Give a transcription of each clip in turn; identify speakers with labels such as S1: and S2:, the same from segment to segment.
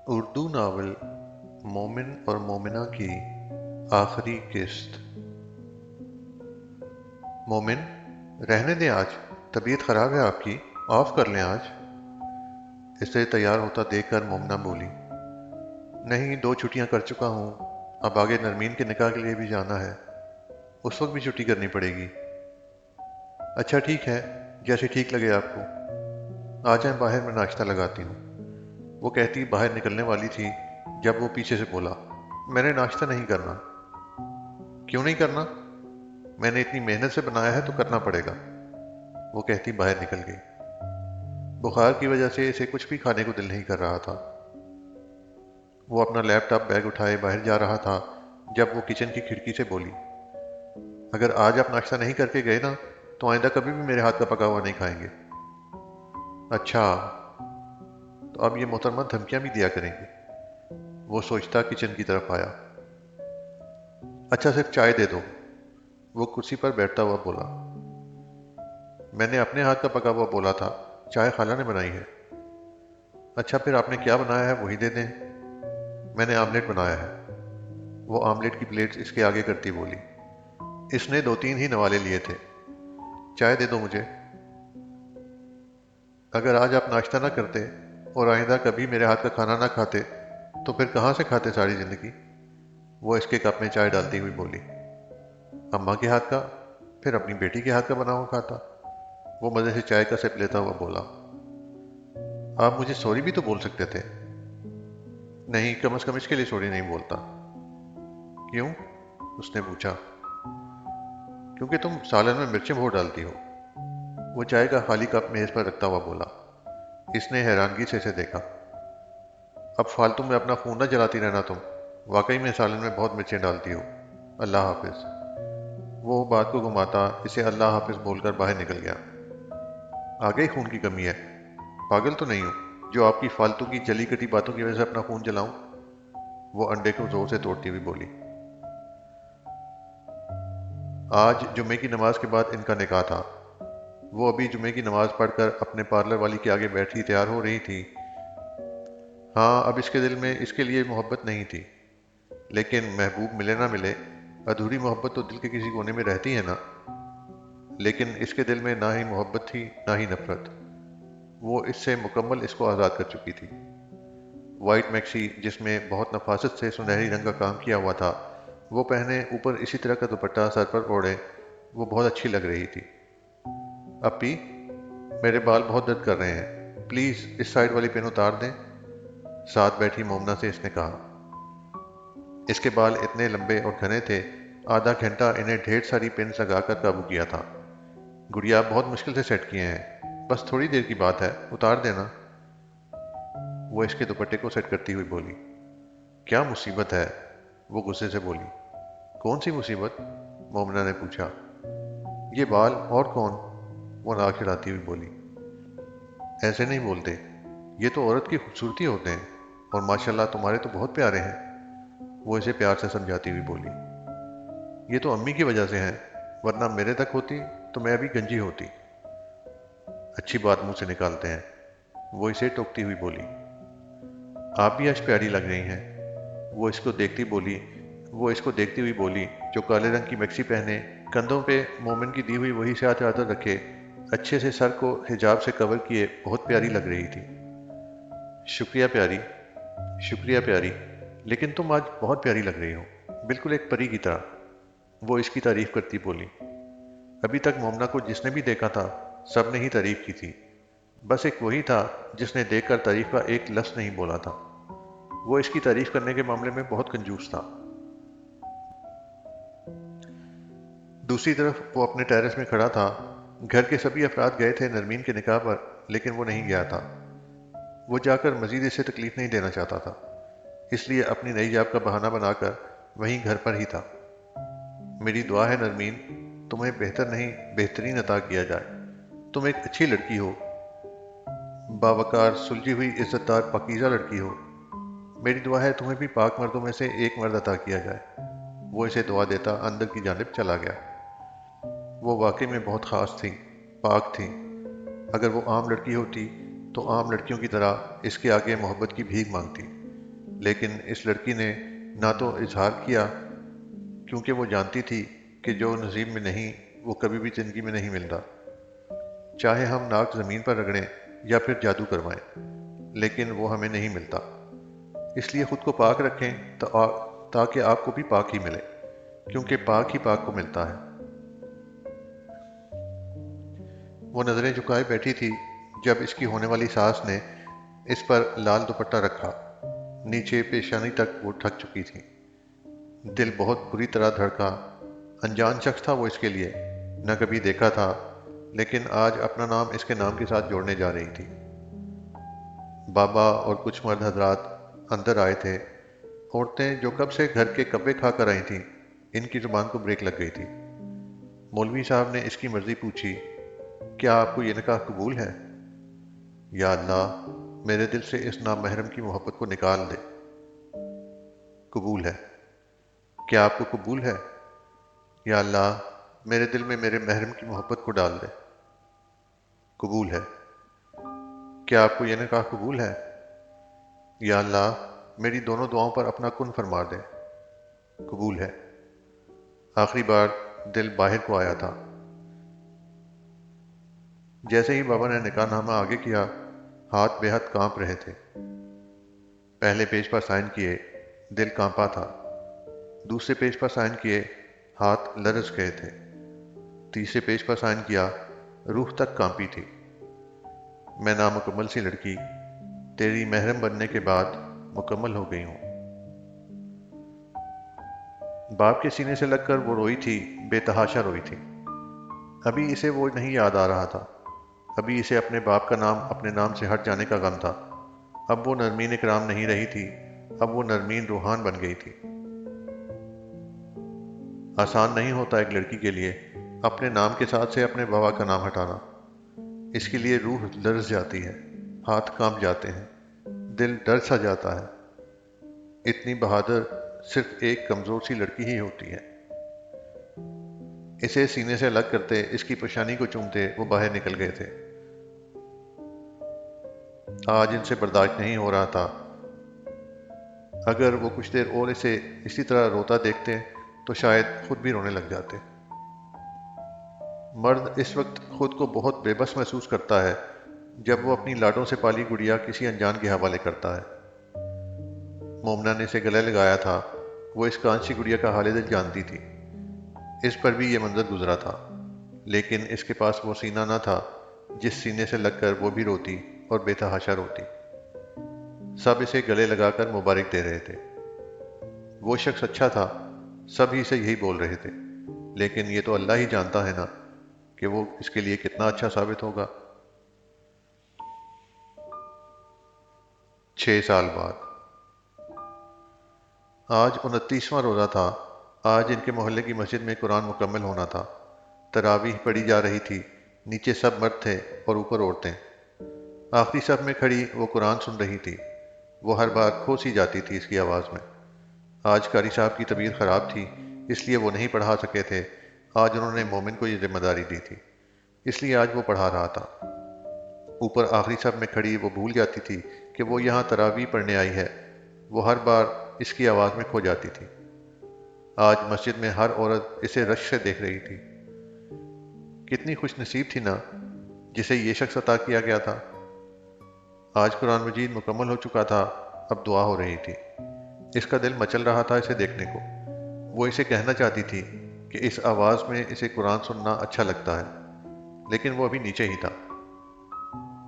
S1: Urdu novel مومن اور مومنہ کی آخری قسط۔ مومن، رہنے دیں آج، طبیعت خراب ہے آپ کی، آف کر لیں آج۔ اسے تیار ہوتا دیکھ کر مومنہ بولی، نہیں 2 چھٹیاں کر چکا ہوں، اب آگے نرمین کے نکاح کے لیے بھی جانا ہے، اس وقت بھی چھٹی کرنی پڑے گی۔ اچھا ٹھیک ہے، جیسے ٹھیک لگے آپ کو، آ جائیں باہر، میں ناشتہ لگاتی ہوں۔ وہ کہتی باہر نکلنے والی تھی جب وہ پیچھے سے بولا، میں نے ناشتہ نہیں کرنا۔ کیوں نہیں کرنا؟ میں نے اتنی محنت سے بنایا ہے تو کرنا پڑے گا، وہ کہتی باہر نکل گئی۔ بخار کی وجہ سے اسے کچھ بھی کھانے کو دل نہیں کر رہا تھا۔ وہ اپنا لیپ ٹاپ بیگ اٹھائے باہر جا رہا تھا جب وہ کچن کی کھڑکی سے بولی، اگر آج آپ ناشتہ نہیں کر کے گئے نا تو آئندہ کبھی بھی میرے ہاتھ کا پکا ہوا نہیں کھائیں گے۔ اچھا، تو اب یہ محترمہ دھمکیاں بھی دیا کریں گے، وہ سوچتا کچن کی طرف آیا۔ اچھا صرف چائے دے دو، وہ کرسی پر بیٹھتا ہوا بولا۔ میں نے اپنے ہاتھ کا پکا ہوا بولا تھا، چائے خالہ نے بنائی ہے۔ اچھا پھر آپ نے کیا بنایا ہے وہی دے دیں۔ میں نے آملیٹ بنایا ہے، وہ آملیٹ کی پلیٹ اس کے آگے کرتی بولی۔ اس نے 2-3 ہی نوالے لیے تھے، چائے دے دو مجھے۔ اگر آج آپ ناشتہ نہ کرتے اور آئندہ کبھی میرے ہاتھ کا کھانا نہ کھاتے تو پھر کہاں سے کھاتے ساری زندگی، وہ اس کے کپ میں چائے ڈالتی ہوئی بولی۔ اماں کے ہاتھ کا، پھر اپنی بیٹی کے ہاتھ کا بنا ہوا کھاتا، وہ مزے سے چائے کا سپ لیتا ہوا بولا۔ آپ مجھے سوری بھی تو بول سکتے تھے۔ نہیں، کم از کم اس کے لیے سوری نہیں بولتا۔ کیوں؟ اس نے پوچھا۔ کیونکہ تم سالن میں مرچیں بہت ڈالتی ہو، وہ چائے کا خالی کپ میز پر رکھتا ہوا بولا۔ اس نے حیرانگی سے اسے دیکھا۔ اب فالتو میں اپنا خون نہ جلاتی رہنا تم، واقعی میں سالن میں بہت مرچیں ڈالتی ہو۔ اللہ حافظ۔ وہ بات کو گھماتا اسے اللہ حافظ بول کر باہر نکل گیا۔ آگے ہی خون کی کمی ہے، پاگل تو نہیں ہوں جو آپ کی فالتو کی جلی کٹی باتوں کی وجہ سے اپنا خون جلاؤں، وہ انڈے کو زور سے توڑتی ہوئی بولی۔ آج جمعے کی نماز کے بعد ان کا نکاح تھا۔ وہ ابھی جمعے کی نماز پڑھ کر اپنے پارلر والی کے آگے بیٹھی تیار ہو رہی تھی۔ ہاں اب اس کے دل میں اس کے لیے محبت نہیں تھی، لیکن محبوب ملے نہ ملے، ادھوری محبت تو دل کے کسی کونے میں رہتی ہے نا۔ لیکن اس کے دل میں نہ ہی محبت تھی نہ ہی نفرت، وہ اس سے مکمل اس کو آزاد کر چکی تھی۔ وائٹ میکسی جس میں بہت نفاست سے سنہری رنگ کا کام کیا ہوا تھا، وہ پہنے اوپر اسی طرح کا دوپٹہ سر پر اوڑھے، وہ بہت اچھی لگ رہی تھی۔ اپی، میرے بال بہت درد کر رہے ہیں، پلیز اس سائڈ والی پن اتار دیں، ساتھ بیٹھی مومنہ سے اس نے کہا۔ اس کے بال اتنے لمبے اور گھنے تھے، آدھا گھنٹہ انہیں ڈھیر ساری پنس لگا کر قابو کیا تھا۔ گڑیا بہت مشکل سے سیٹ کیے ہیں، بس تھوڑی دیر کی بات ہے، اتار دینا، وہ اس کے دوپٹے کو سیٹ کرتی ہوئی بولی۔ کیا مصیبت ہے، وہ غصے سے بولی۔ کون سی مصیبت؟ مومنہ نے پوچھا۔ یہ بال، اور کون؟ وہ ناک چڑھاتی ہوئی بولی۔ ایسے نہیں بولتے، یہ تو عورت کی خوبصورتی ہوتے ہیں، اور ماشاءاللہ تمہارے تو بہت پیارے ہیں، وہ اسے پیار سے سمجھاتی ہوئی بولی۔ یہ تو امی کی وجہ سے ہیں، ورنہ میرے تک ہوتی تو میں ابھی گنجی ہوتی۔ اچھی بات منہ سے نکالتے ہیں، وہ اسے ٹوکتی ہوئی بولی۔ آپ بھی آج پیاری لگ رہی ہیں، وہ اس کو دیکھتی ہوئی بولی، جو کالے رنگ کی میکسی پہنے، کندھوں پہ مومن کی دی ہوئی وہی سیاہ چادر رکھے، اچھے سے سر کو حجاب سے کور کیے بہت پیاری لگ رہی تھی۔ شکریہ پیاری، شکریہ پیاری، لیکن تم آج بہت پیاری لگ رہی ہو، بالکل ایک پری کی طرح، وہ اس کی تعریف کرتی بولی۔ ابھی تک مومنہ کو جس نے بھی دیکھا تھا سب نے ہی تعریف کی تھی، بس ایک وہی تھا جس نے دیکھ کر تعریف کا ایک لفظ نہیں بولا تھا۔ وہ اس کی تعریف کرنے کے معاملے میں بہت کنجوس تھا۔ دوسری طرف وہ اپنے ٹیرس میں کھڑا تھا۔ گھر کے سبھی افراد گئے تھے نرمین کے نکاح پر، لیکن وہ نہیں گیا تھا۔ وہ جا کر مزید اسے تکلیف نہیں دینا چاہتا تھا، اس لیے اپنی نئی جاب کا بہانہ بنا کر وہیں گھر پر ہی تھا۔ میری دعا ہے نرمین، تمہیں بہتر نہیں بہترین عطا کیا جائے، تم ایک اچھی لڑکی ہو، باوقار سلجھی ہوئی عزت دار پاکیزہ لڑکی ہو، میری دعا ہے تمہیں بھی پاک مردوں میں سے ایک مرد عطا کیا جائے، وہ اسے دعا دیتا اندر کی جانب چلا گیا۔ وہ واقعی میں بہت خاص تھی، پاک تھی۔ اگر وہ عام لڑکی ہوتی تو عام لڑکیوں کی طرح اس کے آگے محبت کی بھیک مانگتی، لیکن اس لڑکی نے نہ تو اظہار کیا، کیونکہ وہ جانتی تھی کہ جو نصیب میں نہیں وہ کبھی بھی زندگی میں نہیں ملتا، چاہے ہم ناک زمین پر رگڑیں یا پھر جادو کروائیں، لیکن وہ ہمیں نہیں ملتا۔ اس لیے خود کو پاک رکھیں تاکہ آپ کو بھی پاک ہی ملے، کیونکہ پاک ہی پاک کو ملتا ہے۔ وہ نظریں جھکائے بیٹھی تھی جب اس کی ہونے والی ساس نے اس پر لال دوپٹہ رکھا۔ نیچے پیشانی تک وہ تھک چکی تھی۔ دل بہت بری طرح دھڑکا۔ انجان شخص تھا وہ اس کے لیے، نہ کبھی دیکھا تھا، لیکن آج اپنا نام اس کے نام کے ساتھ جوڑنے جا رہی تھی۔ بابا اور کچھ مرد حضرات اندر آئے تھے۔ عورتیں جو کب سے گھر کے کبے کھا کر آئی تھیں، ان کی زبان کو بریک لگ گئی تھی۔ مولوی صاحب نے اس کی مرضی پوچھی، کیا آپ کو یہ نکاح قبول ہے؟ یا اللہ، میرے دل سے اس نامحرم کی محبت کو نکال دے۔ قبول ہے۔ کیا آپ کو قبول ہے؟ یا اللہ، میرے دل میں میرے محرم کی محبت کو ڈال دے۔ قبول ہے۔ کیا آپ کو یہ نکاح قبول ہے؟ یا اللہ، میری دونوں دعاؤں پر اپنا کن فرما دے۔ قبول ہے۔ آخری بار دل باہر کو آیا تھا۔ جیسے ہی بابا نے نکاح نامہ آگے کیا، ہاتھ بے حد کانپ رہے تھے۔ پہلے پیج پر سائن کیے، دل کانپا تھا۔ دوسرے پیج پر سائن کیے، ہاتھ لرز گئے تھے۔ تیسرے پیج پر سائن کیا، روح تک کانپی تھی۔ میں نامکمل سی لڑکی تیری محرم بننے کے بعد مکمل ہو گئی ہوں۔ باپ کے سینے سے لگ کر وہ روئی تھی، بے تحاشا روئی تھی۔ ابھی اسے وہ نہیں یاد آ رہا تھا۔ ابھی اسے اپنے باپ کا نام اپنے نام سے ہٹ جانے کا غم تھا۔ اب وہ نرمین اکرام نہیں رہی تھی، اب وہ نرمین روحان بن گئی تھی۔ آسان نہیں ہوتا ایک لڑکی کے لیے اپنے نام کے ساتھ سے اپنے بابا کا نام ہٹانا۔ اس کے لیے روح لرز جاتی ہے، ہاتھ کانپ جاتے ہیں، دل ڈر سا جاتا ہے۔ اتنی بہادر صرف ایک کمزور سی لڑکی ہی ہوتی ہے۔ اسے سینے سے الگ کرتے، اس کی پیشانی کو چومتے وہ باہر نکل گئے تھے۔ آج ان سے برداشت نہیں ہو رہا تھا۔ اگر وہ کچھ دیر اور اسے اسی طرح روتا دیکھتے تو شاید خود بھی رونے لگ جاتے۔ مرد اس وقت خود کو بہت بے بس محسوس کرتا ہے جب وہ اپنی لاڈوں سے پالی گڑیا کسی انجان کے حوالے کرتا ہے۔ مومنہ نے اسے گلے لگایا تھا، وہ اس کانچی گڑیا کا حال دل جانتی تھی۔ اس پر بھی یہ منظر گزرا تھا، لیکن اس کے پاس وہ سینہ نہ تھا جس سینے سے لگ کر وہ بھی روتی اور بے تحاشا روتی۔ سب اسے گلے لگا کر مبارک دے رہے تھے۔ وہ شخص اچھا تھا، سب ہی سے یہی بول رہے تھے، لیکن یہ تو اللہ ہی جانتا ہے نا کہ وہ اس کے لیے کتنا اچھا ثابت ہوگا۔ 6 سال بعد آج 29واں روزہ تھا۔ آج ان کے محلے کی مسجد میں قرآن مکمل ہونا تھا۔ تراویح پڑھی جا رہی تھی۔ نیچے سب مرد تھے اور اوپر عورتیں۔ آخری صف میں کھڑی وہ قرآن سن رہی تھی۔ وہ ہر بار کھو سی جاتی تھی اس کی آواز میں۔ آج قاری صاحب کی طبیعت خراب تھی، اس لیے وہ نہیں پڑھا سکے تھے۔ آج انہوں نے مومن کو یہ ذمہ داری دی تھی، اس لیے آج وہ پڑھا رہا تھا۔ اوپر آخری صف میں کھڑی وہ بھول جاتی تھی کہ وہ یہاں تراویح پڑھنے آئی ہے۔ وہ ہر بار اس کی آواز میں کھو جاتی تھی۔ آج مسجد میں ہر عورت اسے رشک سے دیکھ رہی تھی۔ کتنی خوش نصیب تھی نا جسے یہ شخص عطا کیا گیا تھا۔ آج قرآن مجید مکمل ہو چکا تھا، اب دعا ہو رہی تھی۔ اس کا دل مچل رہا تھا اسے دیکھنے کو۔ وہ اسے کہنا چاہتی تھی کہ اس آواز میں اسے قرآن سننا اچھا لگتا ہے، لیکن وہ ابھی نیچے ہی تھا۔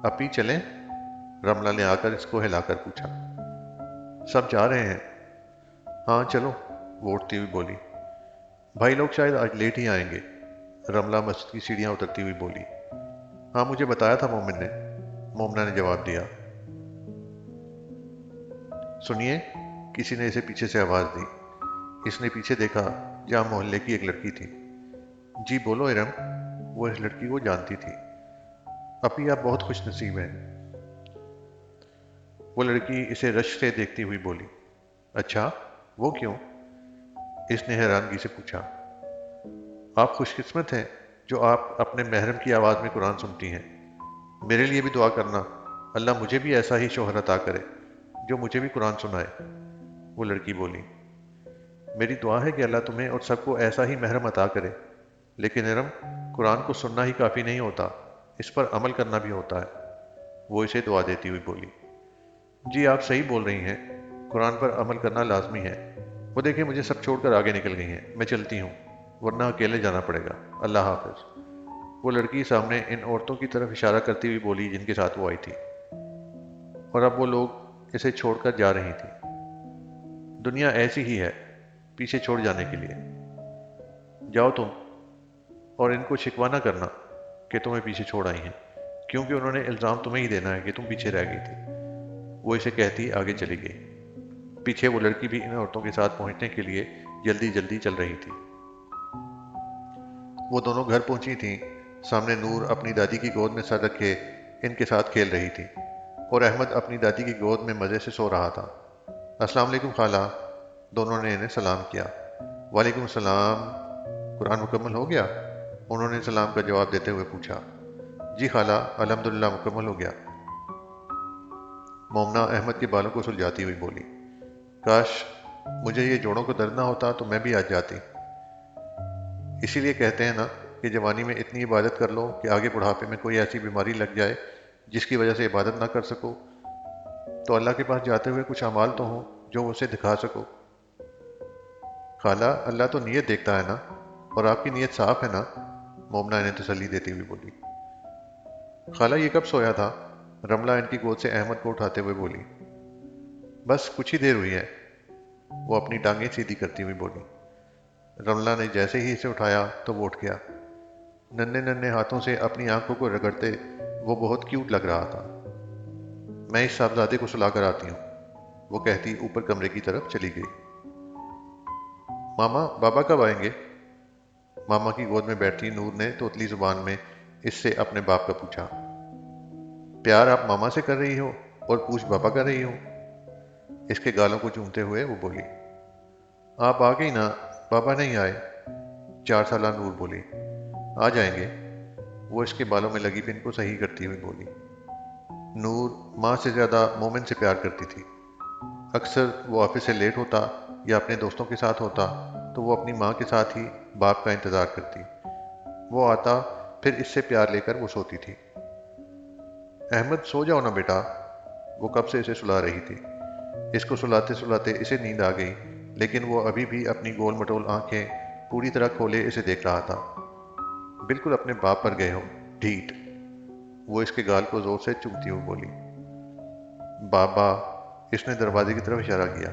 S1: اپی چلیں؟ رملہ نے آ کر اس کو ہلا کر پوچھا۔ سب جا رہے ہیں؟ ہاں چلو، وہ اٹھتی ہوئی بولی۔ بھائی لوگ شاید آج لیٹ ہی آئیں گے، رملہ مسجد کی سیڑھیاں اترتی ہوئی بولی۔ ہاں مجھے بتایا تھا مومن نے، مومنہ نے جواب دیا۔ سنیے، کسی نے اسے پیچھے سے آواز دی۔ اس نے پیچھے دیکھا، جہاں محلے کی ایک لڑکی تھی۔ جی بولو ارم، وہ اس لڑکی کو جانتی تھی۔ اپی آپ بہت خوش نصیب ہیں، وہ لڑکی اسے رشک سے دیکھتی ہوئی بولی۔ اچھا، وہ کیوں؟ اس نے حیرانگی سے پوچھا۔ آپ خوش قسمت ہیں جو آپ اپنے محرم کی آواز میں قرآن سنتی ہیں۔ میرے لیے بھی دعا کرنا، اللہ مجھے بھی ایسا ہی شوہر عطا کرے جو مجھے بھی قرآن سنائے۔ وہ لڑکی بولی، میری دعا ہے کہ اللہ تمہیں اور سب کو ایسا ہی محرم عطا کرے، لیکن ارم، قرآن کو سننا ہی کافی نہیں ہوتا، اس پر عمل کرنا بھی ہوتا ہے۔ وہ اسے دعا دیتی ہوئی بولی، جی آپ صحیح بول رہی ہیں، قرآن پر عمل کرنا لازمی ہے۔ وہ دیکھیں مجھے سب چھوڑ کر آگے نکل گئی ہیں، میں چلتی ہوں ورنہ اکیلے جانا پڑے گا، اللہ حافظ۔ وہ لڑکی سامنے ان عورتوں کی طرف اشارہ کرتی ہوئی بولی جن کے ساتھ وہ آئی تھی، اور اب وہ لوگ اسے چھوڑ کر جا رہی تھی۔ دنیا ایسی ہی ہے، پیچھے چھوڑ جانے کے لیے۔ جاؤ تم، اور ان کو شکوہ نہ کرنا کہ تمہیں پیچھے چھوڑ آئی ہیں، کیونکہ انہوں نے الزام تمہیں ہی دینا ہے کہ تم پیچھے رہ گئی تھی۔ وہ اسے کہتی آگے چلی گئی۔ پیچھے وہ لڑکی بھی ان عورتوں کے ساتھ پہنچنے کے لیے جلدی جلدی چل رہی تھی۔ وہ دونوں گھر پہنچی تھیں۔ سامنے نور اپنی دادی کی گود میں سر رکھے ان کے ساتھ کھیل رہی تھی، اور احمد اپنی دادی کی گود میں مزے سے سو رہا تھا۔ السلام علیکم خالہ، دونوں نے انہیں سلام کیا۔ وعلیکم السلام، قرآن مکمل ہو گیا؟ انہوں نے سلام کا جواب دیتے ہوئے پوچھا۔ جی خالہ، الحمدللہ مکمل ہو گیا، مومنہ احمد کے بالوں کو سلجھاتی ہوئی بولی۔ کاش مجھے یہ جوڑوں کو درد نہ ہوتا تو میں بھی آج جاتی۔ اسی لیے کہتے ہیں نا کہ جوانی میں اتنی عبادت کر لو کہ آگے بڑھاپے میں کوئی ایسی بیماری لگ جائے جس کی وجہ سے عبادت نہ کر سکو، تو اللہ کے پاس جاتے ہوئے کچھ اعمال تو ہوں جو اسے دکھا سکو۔ خالہ، اللہ تو نیت دیکھتا ہے نا، اور آپ کی نیت صاف ہے نا، مومنہ انہیں تسلی دیتی ہوئی بولی۔ خالہ یہ کب سویا تھا؟ رملہ ان کی گود سے احمد کو اٹھاتے ہوئے بولی۔ بس کچھ ہی دیر ہوئی ہے، وہ اپنی ٹانگیں سیدھی کرتی ہوئی بولی۔ رملہ نے جیسے ہی اسے اٹھایا تو وہ اٹھ گیا۔ ننھے ننھے ہاتھوں سے اپنی آنکھوں کو رگڑتے وہ بہت کیوٹ لگ رہا تھا۔ میں اس صاحبزادے کو سلا کر آتی ہوں، وہ کہتی اوپر کمرے کی طرف چلی گئی۔ ماما، بابا کب آئیں گے؟ ماما کی گود میں بیٹھی نور نے توتلی زبان میں اس سے اپنے باپ کا پوچھا۔ پیار آپ ماما سے کر رہی ہو اور پوچھ بابا کر رہی ہو؟ اس کے گالوں کو چومتے ہوئے وہ بولی۔ آپ آ گئی نا، بابا نہیں آئے، 4 سالہ نور بولی۔ آ جائیں گے، وہ اس کے بالوں میں لگی پن کو صحیح کرتی ہوئی بولی۔ نور ماں سے زیادہ مومن سے پیار کرتی تھی۔ اکثر وہ آفس سے لیٹ ہوتا یا اپنے دوستوں کے ساتھ ہوتا تو وہ اپنی ماں کے ساتھ ہی باپ کا انتظار کرتی۔ وہ آتا، پھر اس سے پیار لے کر وہ سوتی تھی۔ احمد سو جاؤ نا بیٹا، وہ کب سے اسے سلا رہی تھی۔ اس کو سلاتے سلاتے اسے نیند آ گئی، لیکن وہ ابھی بھی اپنی گول مٹول آنکھیں پوری طرح کھولے اسے دیکھ رہا تھا۔ بالکل اپنے باپ پر گئے ہو، ڈھیٹ، وہ اس کے گال کو زور سے چومتی ہوئی بولی۔ بابا، اس نے دروازے کی طرف اشارہ کیا۔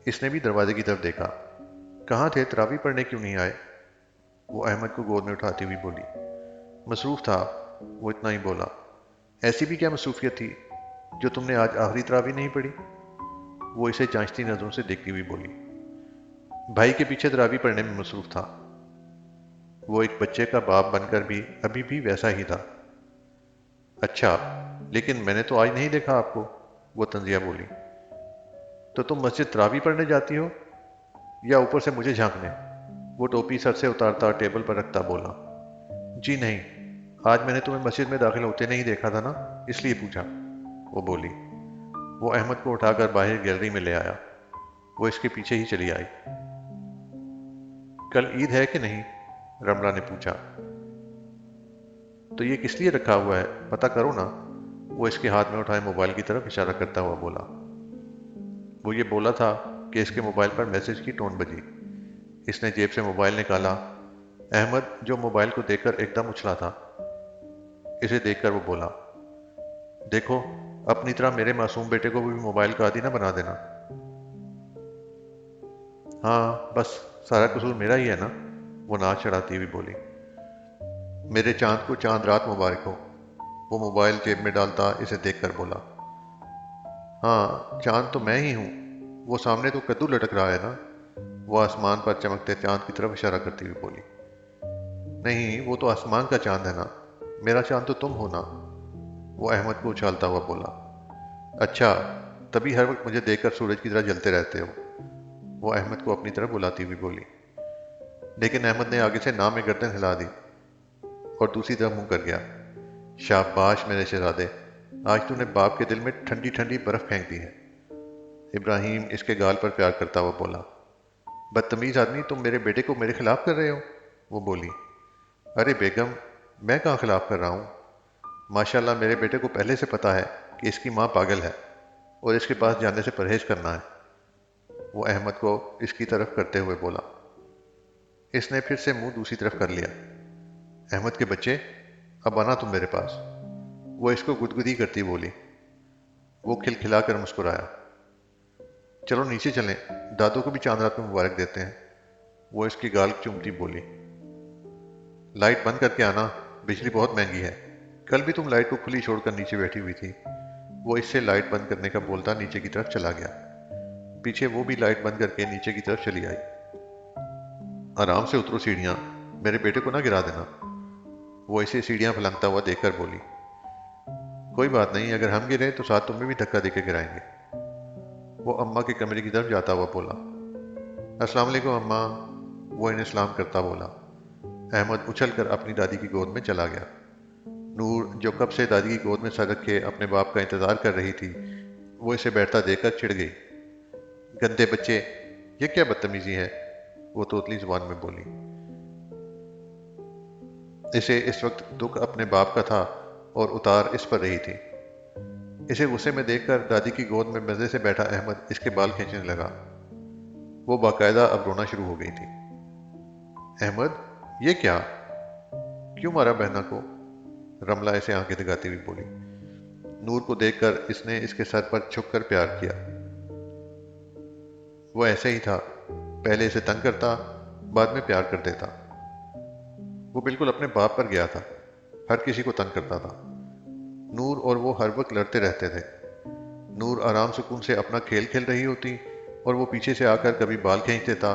S1: اس نے بھی دروازے کی طرف دیکھا۔ کہاں تھے، تراویح پڑھنے کیوں نہیں آئے؟ وہ احمد کو گود میں اٹھاتی ہوئی بولی۔ مصروف تھا، وہ اتنا ہی بولا۔ ایسی بھی کیا مصروفیت تھی جو تم نے آج آخری تراویح نہیں پڑھی؟ وہ اسے جانچتی نظروں سے دیکھتی ہوئی بولی۔ بھائی کے پیچھے تراویح پڑھنے میں مصروف تھا۔ وہ ایک بچے کا باپ بن کر بھی ابھی بھی ویسا ہی تھا۔ اچھا، لیکن میں نے تو آج نہیں دیکھا آپ کو، وہ طنزیہ بولی۔ تو تم مسجد تراویح پڑھنے جاتی ہو یا اوپر سے مجھے جھانکنے؟ وہ ٹوپی سر سے اتارتا ٹیبل پر رکھتا بولا۔ جی نہیں، آج میں نے تمہیں مسجد میں داخل ہوتے نہیں دیکھا تھا نا، اس لیے پوچھا، وہ بولی۔ وہ احمد کو اٹھا کر باہر گیلری میں لے آیا۔ وہ اس کے پیچھے ہی چلی آئی۔ کل عید ہے کہ نہیں؟ رملہ نے پوچھا۔ تو یہ کس لیے رکھا ہوا ہے، پتہ کرو نا، وہ اس کے ہاتھ میں اٹھائے موبائل کی طرف اشارہ کرتا ہوا بولا۔ وہ یہ بولا تھا کہ اس کے موبائل پر میسج کی ٹون بجی۔ اس نے جیب سے موبائل نکالا۔ احمد جو موبائل کو دیکھ کر ایک دم اچھلا تھا، اسے دیکھ کر وہ بولا، دیکھو اپنی طرح میرے معصوم بیٹے کو بھی موبائل کا عادی نہ بنا دینا۔ ہاں بس سارا قصور میرا ہی ہے نا، وہ ناچ چڑھاتی ہوئی بولی۔ میرے چاند کو چاند رات مبارک ہو، وہ موبائل جیب میں ڈالتا اسے دیکھ کر بولا۔ ہاں چاند تو میں ہی ہوں، وہ سامنے تو کدو لٹک رہا ہے نا، وہ آسمان پر چمکتے چاند کی طرف اشارہ کرتی ہوئی بولی۔ نہیں، وہ تو آسمان کا چاند ہے نا، میرا چاند تو تم ہو نا، وہ احمد کو اچھالتا ہوا بولا۔ اچھا، تبھی ہر وقت مجھے دیکھ کر سورج کی طرح جلتے رہتے ہو، وہ احمد کو اپنی طرف بلاتی ہوئی بولی۔ لیکن احمد نے آگے سے نام میں گردن ہلا دی اور دوسری طرف منہ کر گیا۔ شاباش میرے شہزادے، آج تو نے باپ کے دل میں ٹھنڈی ٹھنڈی برف پھینک دی ہے۔ ابراہیم اس کے گال پر پیار کرتا ہوا بولا۔ بدتمیز آدمی، تم میرے بیٹے کو میرے خلاف کر رہے ہو؟ وہ بولی۔ ارے بیگم، میں کہاں خلاف کر رہا ہوں؟ ماشاءاللہ میرے بیٹے کو پہلے سے پتا ہے کہ اس کی ماں پاگل ہے اور اس کے پاس جانے سے پرہیز کرنا ہے، وہ احمد کو اس کی طرف کرتے ہوئے بولا۔ اس نے پھر سے منہ دوسری طرف کر لیا۔ احمد کے بچے، اب آنا تم میرے پاس، وہ اس کو گدگدی کرتی بولی۔ وہ کھلکھلا کر مسکرایا۔ چلو نیچے چلیں، دادو کو بھی چاند رات میں مبارک دیتے ہیں، وہ اس کی گال چومتی بولی۔ لائٹ بند کر کے آنا، بجلی بہت مہنگی ہے، کل بھی تم لائٹ کو کھلی چھوڑ کر نیچے بیٹھی ہوئی تھی۔ وہ اس سے لائٹ بند کرنے کا بولتا نیچے کی طرف چلا گیا۔ پیچھے وہ بھی لائٹ بند کر کے نیچے کی طرف چلی آئی۔ آرام سے اترو سیڑھیاں، میرے بیٹے کو نہ گرا دینا، وہ اسے سیڑھیاں پھلانگتا ہوا دیکھ کر بولی۔ کوئی بات نہیں، اگر ہم گرے تو ساتھ تمہیں بھی دھکا دے کے گرائیں گے، وہ اماں کے کمرے کی طرف جاتا ہوا بولا۔ السلام علیکم اماں، وہ انہیں سلام کرتا بولا۔ احمد اچھل کر اپنی دادی کی گود میں چلا گیا۔ نور جو کب سے دادی کی گود میں سر رکھے اپنے باپ کا انتظار کر رہی تھی، وہ اسے بیٹھتا دیکھ کر چڑ گئی۔ گندے بچے، یہ کیا بدتمیزی ہے، وہ توتلی زبان میں بولی۔ اسے اس وقت دکھ اپنے باپ کا تھا اور اتار اس پر رہی تھی۔ اسے غصے میں دیکھ کر دادی کی گود میں مزے سے بیٹھا احمد اس کے بال کھینچنے لگا۔ وہ باقاعدہ اب رونا شروع ہو گئی تھی۔ احمد، یہ کیا؟ کیوں مارا بہنا کو؟ رملہ اسے آنکھیں دکھاتی ہوئی بولی۔ نور کو دیکھ کر اس نے اس کے سر پر چھپ کر پیار کیا۔ وہ ایسے ہی تھا، پہلے اسے تنگ کرتا، بعد میں پیار کر دیتا۔ وہ بالکل اپنے باپ پر گیا تھا، ہر کسی کو تنگ کرتا تھا۔ نور اور وہ ہر وقت لڑتے رہتے تھے۔ نور آرام سکون سے اپنا کھیل کھیل رہی ہوتی اور وہ پیچھے سے آ کر کبھی بال کھینچ دیتا،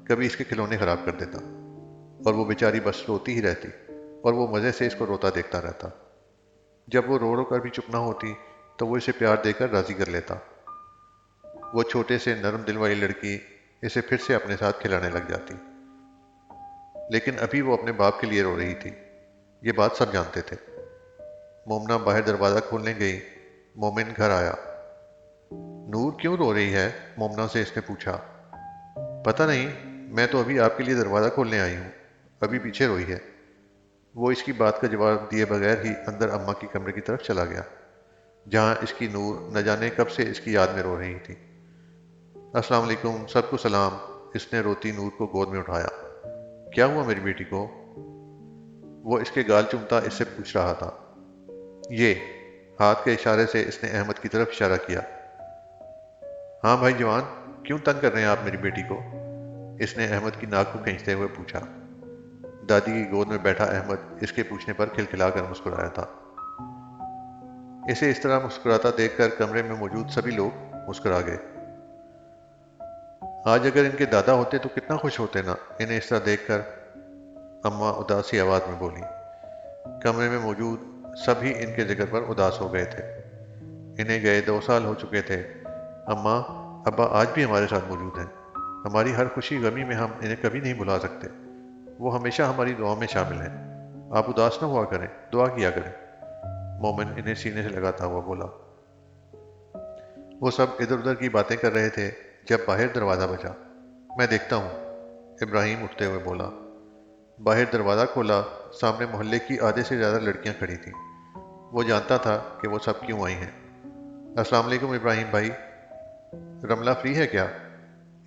S1: کبھی اس کے کھلونے خراب کر دیتا، اور وہ بیچاری بس روتی ہی رہتی اور وہ مزے سے اس کو روتا دیکھتا رہتا۔ جب وہ رو رو کر بھی چپ نہ ہوتی تو وہ اسے پیار دے کر راضی کر لیتا۔ وہ چھوٹے سے نرم دل والی لڑکی اسے پھر سے اپنے ساتھ کھلانے لگ جاتی۔ لیکن ابھی وہ اپنے باپ کے لیے رو رہی تھی، یہ بات سب جانتے تھے۔ مومنہ باہر دروازہ کھولنے گئی، مومن گھر آیا۔ نور کیوں رو رہی ہے؟ مومنہ سے اس نے پوچھا۔ پتہ نہیں، میں تو ابھی آپ کے لیے دروازہ کھولنے آئی ہوں، ابھی پیچھے روئی ہے، وہ اس کی بات کا جواب دیے بغیر ہی اندر اماں کی کمرے کی طرف چلا گیا، جہاں اس کی نور نہ جانے کب سے اس کی یاد میں رو رہی تھی۔ السلام علیکم، سب کو سلام، اس نے روتی نور کو گود میں اٹھایا۔ کیا ہوا میری بیٹی کو؟ وہ اس کے گال چومتا اس سے پوچھ رہا تھا۔ یہ ہاتھ کے اشارے سے اس نے احمد کی طرف اشارہ کیا۔ ہاں بھائی جوان، کیوں تنگ کر رہے ہیں آپ میری بیٹی کو؟ اس نے احمد کی ناک کو کھینچتے ہوئے پوچھا۔ دادی کی گود میں بیٹھا احمد اس کے پوچھنے پر کھلکھلا کر مسکرایا تھا۔ اسے اس طرح مسکراتا دیکھ کر کمرے میں موجود سبھی لوگ مسکرا گئے۔ آج اگر ان کے دادا ہوتے تو کتنا خوش ہوتے نا انہیں اس طرح دیکھ کر، اماں اداسی آواز میں بولی۔ کمرے میں موجود سبھی ان کے ذکر پر اداس ہو گئے تھے۔ انہیں گئے 2 سال ہو چکے تھے۔ اماں، ابا آج بھی ہمارے ساتھ موجود ہیں، ہماری ہر خوشی غمی میں ہم انہیں کبھی نہیں بھلا سکتے، وہ ہمیشہ ہماری دعاؤں میں شامل ہیں، آپ اداس نہ ہوا کریں، دعا کیا کریں، مومن انہیں سینے سے لگاتا ہوا بولا۔ وہ سب ادھر ادھر کی باتیں کر رہے تھے جب باہر دروازہ بجا۔ میں دیکھتا ہوں، ابراہیم اٹھتے ہوئے بولا۔ باہر دروازہ کھولا، سامنے محلے کی آدھے سے زیادہ لڑکیاں کھڑی تھیں۔ وہ جانتا تھا کہ وہ سب کیوں آئی ہیں۔ السلام علیکم ابراہیم بھائی، رملہ فری ہے کیا؟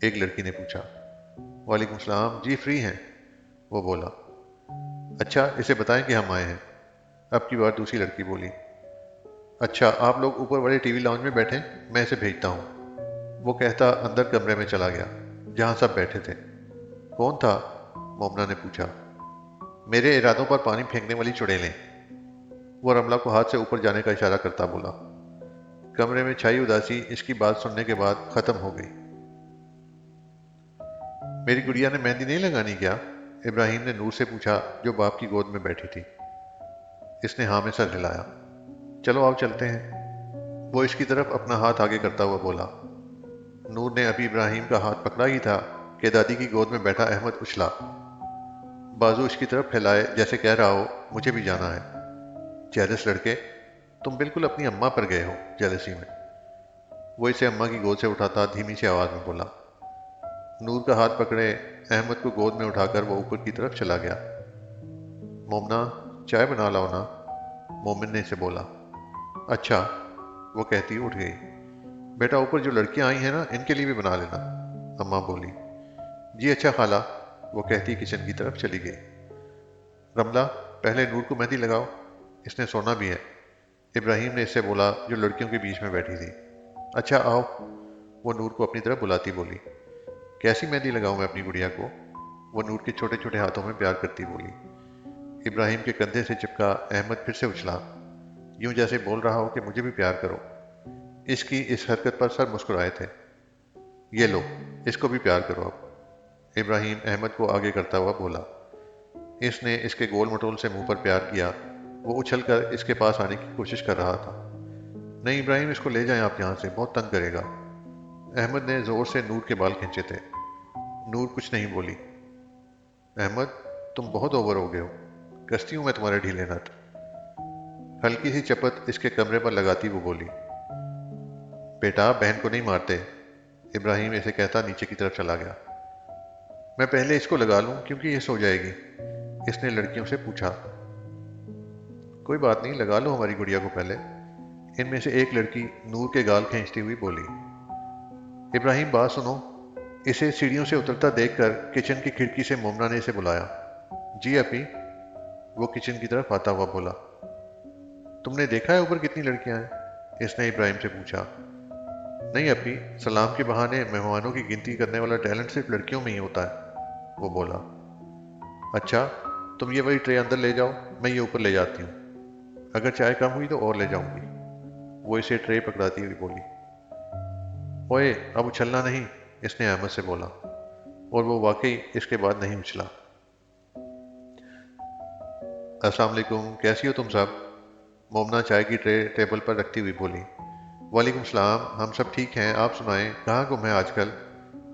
S1: ایک لڑکی نے پوچھا۔ وعلیکم السلام، جی فری ہیں، وہ بولا۔ اچھا اسے بتائیں کہ ہم آئے ہیں، اب کی بار دوسری لڑکی بولی۔ اچھا آپ لوگ اوپر والے ٹی وی لاؤنج میں بیٹھیں، میں اسے بھیجتا ہوں، وہ کہتا اندر کمرے میں چلا گیا جہاں سب بیٹھے تھے۔ کون تھا؟ مومنہ نے پوچھا۔ میرے ارادوں پر پانی پھینکنے والی چڑیلیں، وہ رملہ کو ہاتھ سے اوپر جانے کا اشارہ کرتا بولا۔ کمرے میں چھائی اداسی اس کی بات سننے کے بعد ختم ہو گئی۔ میری گڑیا نے مہندی نہیں لگانی کیا؟ ابراہیم نے نور سے پوچھا جو باپ کی گود میں بیٹھی تھی۔ اس نے ہاں میں سر ہلایا۔ چلو آؤ چلتے ہیں، وہ اس کی طرف اپنا ہاتھ آگے کرتا ہوا بولا۔ نور نے ابھی ابراہیم کا ہاتھ پکڑا ہی تھا کہ دادی کی گود میں بیٹھا احمد اچھلا، بازو اس کی طرف پھیلائے جیسے کہہ رہا ہو مجھے بھی جانا ہے۔ جیلس لڑکے، تم بالکل اپنی اماں پر گئے ہو جیلسی میں۔ وہ اسے اماں کی گود سے اٹھاتا دھیمی سی آواز میں بولا۔ نور کا ہاتھ پکڑے احمد کو گود میں اٹھا کر وہ اوپر کی طرف چلا گیا۔ مومنا، چائے بنا لاؤ نا، مومن نے اسے بولا۔ اچھا، وہ کہتی اٹھ گئی۔ بیٹا اوپر جو لڑکیاں آئی ہیں نا، ان کے لیے بھی بنا لینا، اماں بولی۔ جی اچھا خالہ، وہ کہتی کچن کی طرف چلی گئی۔ رملہ، پہلے نور کو مہندی لگاؤ، اس نے سونا بھی ہے، ابراہیم نے اس سے بولا جو لڑکیوں کے بیچ میں بیٹھی تھی۔ اچھا آؤ، وہ نور کو اپنی طرف بلاتی بولی۔ کیسی مہندی لگاؤں میں اپنی گڑیا کو، وہ نور کے چھوٹے چھوٹے ہاتھوں میں پیار کرتی بولی۔ ابراہیم کے کندھے سے چپکا احمد پھر سے اچھلا، یوں جیسے بول رہا ہو کہ مجھے بھی پیار کرو۔ اس کی اس حرکت پر سر مسکرائے تھے۔ یہ لو، اس کو بھی پیار کرو اب، ابراہیم احمد کو آگے کرتا ہوا بولا۔ اس نے اس کے گول مٹول سے منہ پر پیار کیا۔ وہ اچھل کر اس کے پاس آنے کی کوشش کر رہا تھا۔ نہیں ابراہیم، اس کو لے جائیں آپ یہاں سے، بہت تنگ کرے گا، احمد نے زور سے نور کے بال کھینچے تھے۔ نور کچھ نہیں بولی۔ احمد، تم بہت اوور ہو گئے ہو، کستی ہوں میں تمہارے ڈھیلے نٹ، ہلکی سی چپت اس کے کمرے پر لگاتی وہ بولی۔ بیٹا بہن کو نہیں مارتے، ابراہیم اسے کہتا نیچے کی طرف چلا گیا۔ میں پہلے اس کو لگا لوں کیونکہ یہ سو جائے گی، اس نے لڑکیوں سے پوچھا۔ کوئی بات نہیں، لگا لو ہماری گڑیا کو پہلے، ان میں سے ایک لڑکی نور کے گال کھینچتی ہوئی بولی۔ ابراہیم بات سنو، اسے سیڑھیوں سے اترتا دیکھ کر کچن کی کھڑکی سے مومنا نے اسے بلایا۔ جی اپی، وہ کچن کی طرف آتا ہوا بولا۔ تم نے دیکھا ہے اوپر کتنی لڑکیاں ہیں، اس نے ابراہیم سے پوچھا۔ نہیں اپی، سلام کے بہانے مہمانوں کی گنتی کرنے والا ٹیلنٹ صرف لڑکیوں میں ہی ہوتا ہے، وہ بولا۔ اچھا، تم یہ والی ٹرے اندر لے جاؤ، میں یہ اوپر لے جاتی ہوں، اگر چائے کم ہوئی تو اور لے جاؤں گی، وہ اسے ٹرے پکڑاتی ہوئی بولی۔ اوئے اب اچھلنا نہیں، اس نے احمد سے بولا، اور وہ واقعی اس کے بعد نہیں اچھلا۔ السلام علیکم، کیسی ہو تم سب، مومنا چائے کی ٹرے ٹیبل پر رکھتی ہوئی بولی۔ وعلیکم السلام، ہم سب ٹھیک ہیں، آپ سنائیں کہاں گم ہیں آج کل،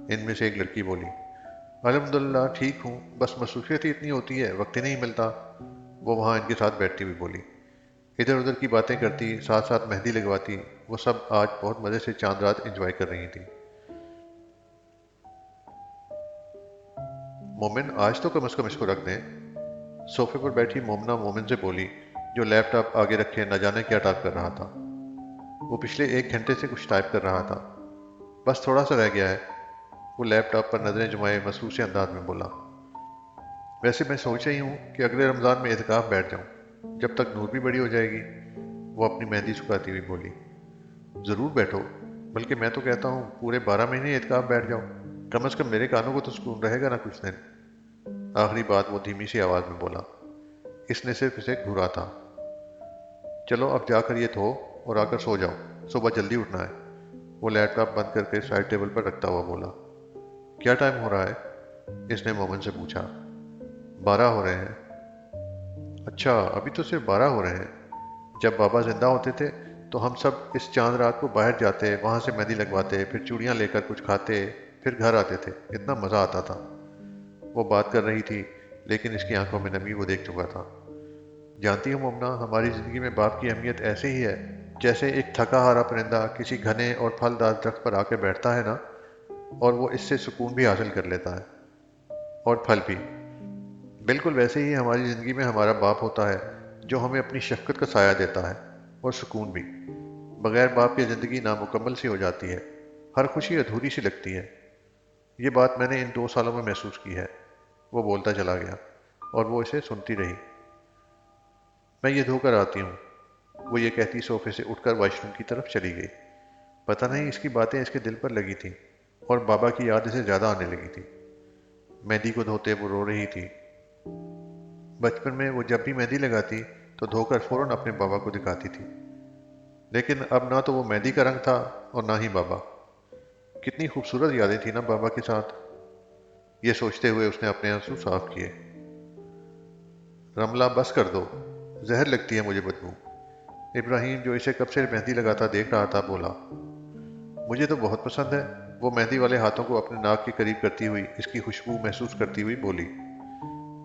S1: ان میں سے ایک لڑکی بولی۔ الحمدللہ ٹھیک ہوں، بس مصروفیت ہی اتنی ہوتی ہے، وقت ہی نہیں ملتا، وہ وہاں ان کے ساتھ بیٹھتی ہوئی بولی۔ ادھر ادھر کی باتیں کرتی، ساتھ ساتھ مہندی لگواتی، وہ سب آج بہت مزے سے چاند رات انجوائے کر رہی تھی۔ مومن آج تو کم از کم اس کو رکھ دیں، صوفے پر بیٹھی مومنا مومن سے بولی، جو لیپ ٹاپ آگے رکھے نہ جانے کیا ٹائپ کر رہا تھا۔ وہ پچھلے 1 گھنٹے سے کچھ ٹائپ کر رہا تھا، بس تھوڑا سا رہ گیا ہے، وہ لیپ ٹاپ پر نظریں جمائے مصروف انداز میں بولا۔ ویسے میں سوچ رہی ہوں کہ اگلے رمضان میں اعتکاف بیٹھ جاؤں، جب تک نور بھی بڑی ہو جائے گی، وہ اپنی مہندی سکھاتی ہوئی بولی۔ ضرور بیٹھو، بلکہ میں تو کہتا ہوں پورے 12 مہینے اعتکاف بیٹھ جاؤ، کم از کم میرے کانوں کو تو سکون رہے گا نا کچھ دن، آخری بات وہ دھیمی سی آواز میں بولا۔ اس نے صرف اسے گھورا تھا۔ چلو اب جا کر یہ دھو اور آ کر سو جاؤ، صبح جلدی اٹھنا ہے، وہ لیپ ٹاپ بند کر کے سائڈ ٹیبل پر رکھتا ہوا بولا۔ کیا ٹائم ہو رہا ہے، اس نے مومن سے پوچھا۔ 12 ہو رہے ہیں۔ اچھا، ابھی تو صرف 12 ہو رہے ہیں، جب بابا زندہ ہوتے تھے تو ہم سب اس چاند رات کو باہر جاتے، وہاں سے مہندی لگواتے، پھر چوڑیاں لے کر کچھ کھاتے، پھر گھر آتے تھے، اتنا مزہ آتا تھا، وہ بات کر رہی تھی لیکن اس کی آنکھوں میں نمی وہ دیکھ چکا تھا۔ جانتی ہو مومنا، ہماری زندگی میں باپ کی اہمیت ایسے ہی ہے، جیسے ایک تھکا ہارا پرندہ کسی گھنے اور پھلدار درخت پر آ کے بیٹھتا ہے نا، اور وہ اس سے سکون بھی حاصل کر لیتا ہے، اور پھل بھی۔ بالکل ویسے ہی ہماری زندگی میں ہمارا باپ ہوتا ہے، جو ہمیں اپنی شفقت کا سایہ دیتا ہے، اور سکون بھی۔ بغیر باپ کی زندگی نامکمل سی ہو جاتی ہے، ہر خوشی ادھوری سی لگتی ہے۔ یہ بات میں نے ان 2 سالوں میں محسوس کی ہے، وہ بولتا چلا گیا، اور وہ اسے سنتی رہی۔ میں یہ دھو کر آتی ہوں، وہ یہ کہتی صوفے سے اٹھ کر واش روم کی طرف چلی گئی۔ پتہ نہیں اس کی باتیں اس کے دل پر لگی تھیں، اور بابا کی یاد اسے زیادہ آنے لگی تھی۔ مہندی کو دھوتے وہ رو رہی تھی۔ بچپن میں وہ جب بھی مہندی لگاتی تو دھو کر فوراً اپنے بابا کو دکھاتی تھی، لیکن اب نہ تو وہ مہندی کا رنگ تھا اور نہ ہی بابا۔ کتنی خوبصورت یادیں تھیں نا بابا کے ساتھ، یہ سوچتے ہوئے اس نے اپنے آنسو صاف کیے۔ رملہ بس کر دو، زہر لگتی ہے مجھے بدبو، ابراہیم جو اسے کب سے مہندی لگاتا دیکھ رہا تھا بولا۔ مجھے تو بہت پسند ہے، وہ مہندی والے ہاتھوں کو اپنے ناک کے قریب کرتی ہوئی اس کی خوشبو محسوس کرتی ہوئی بولی۔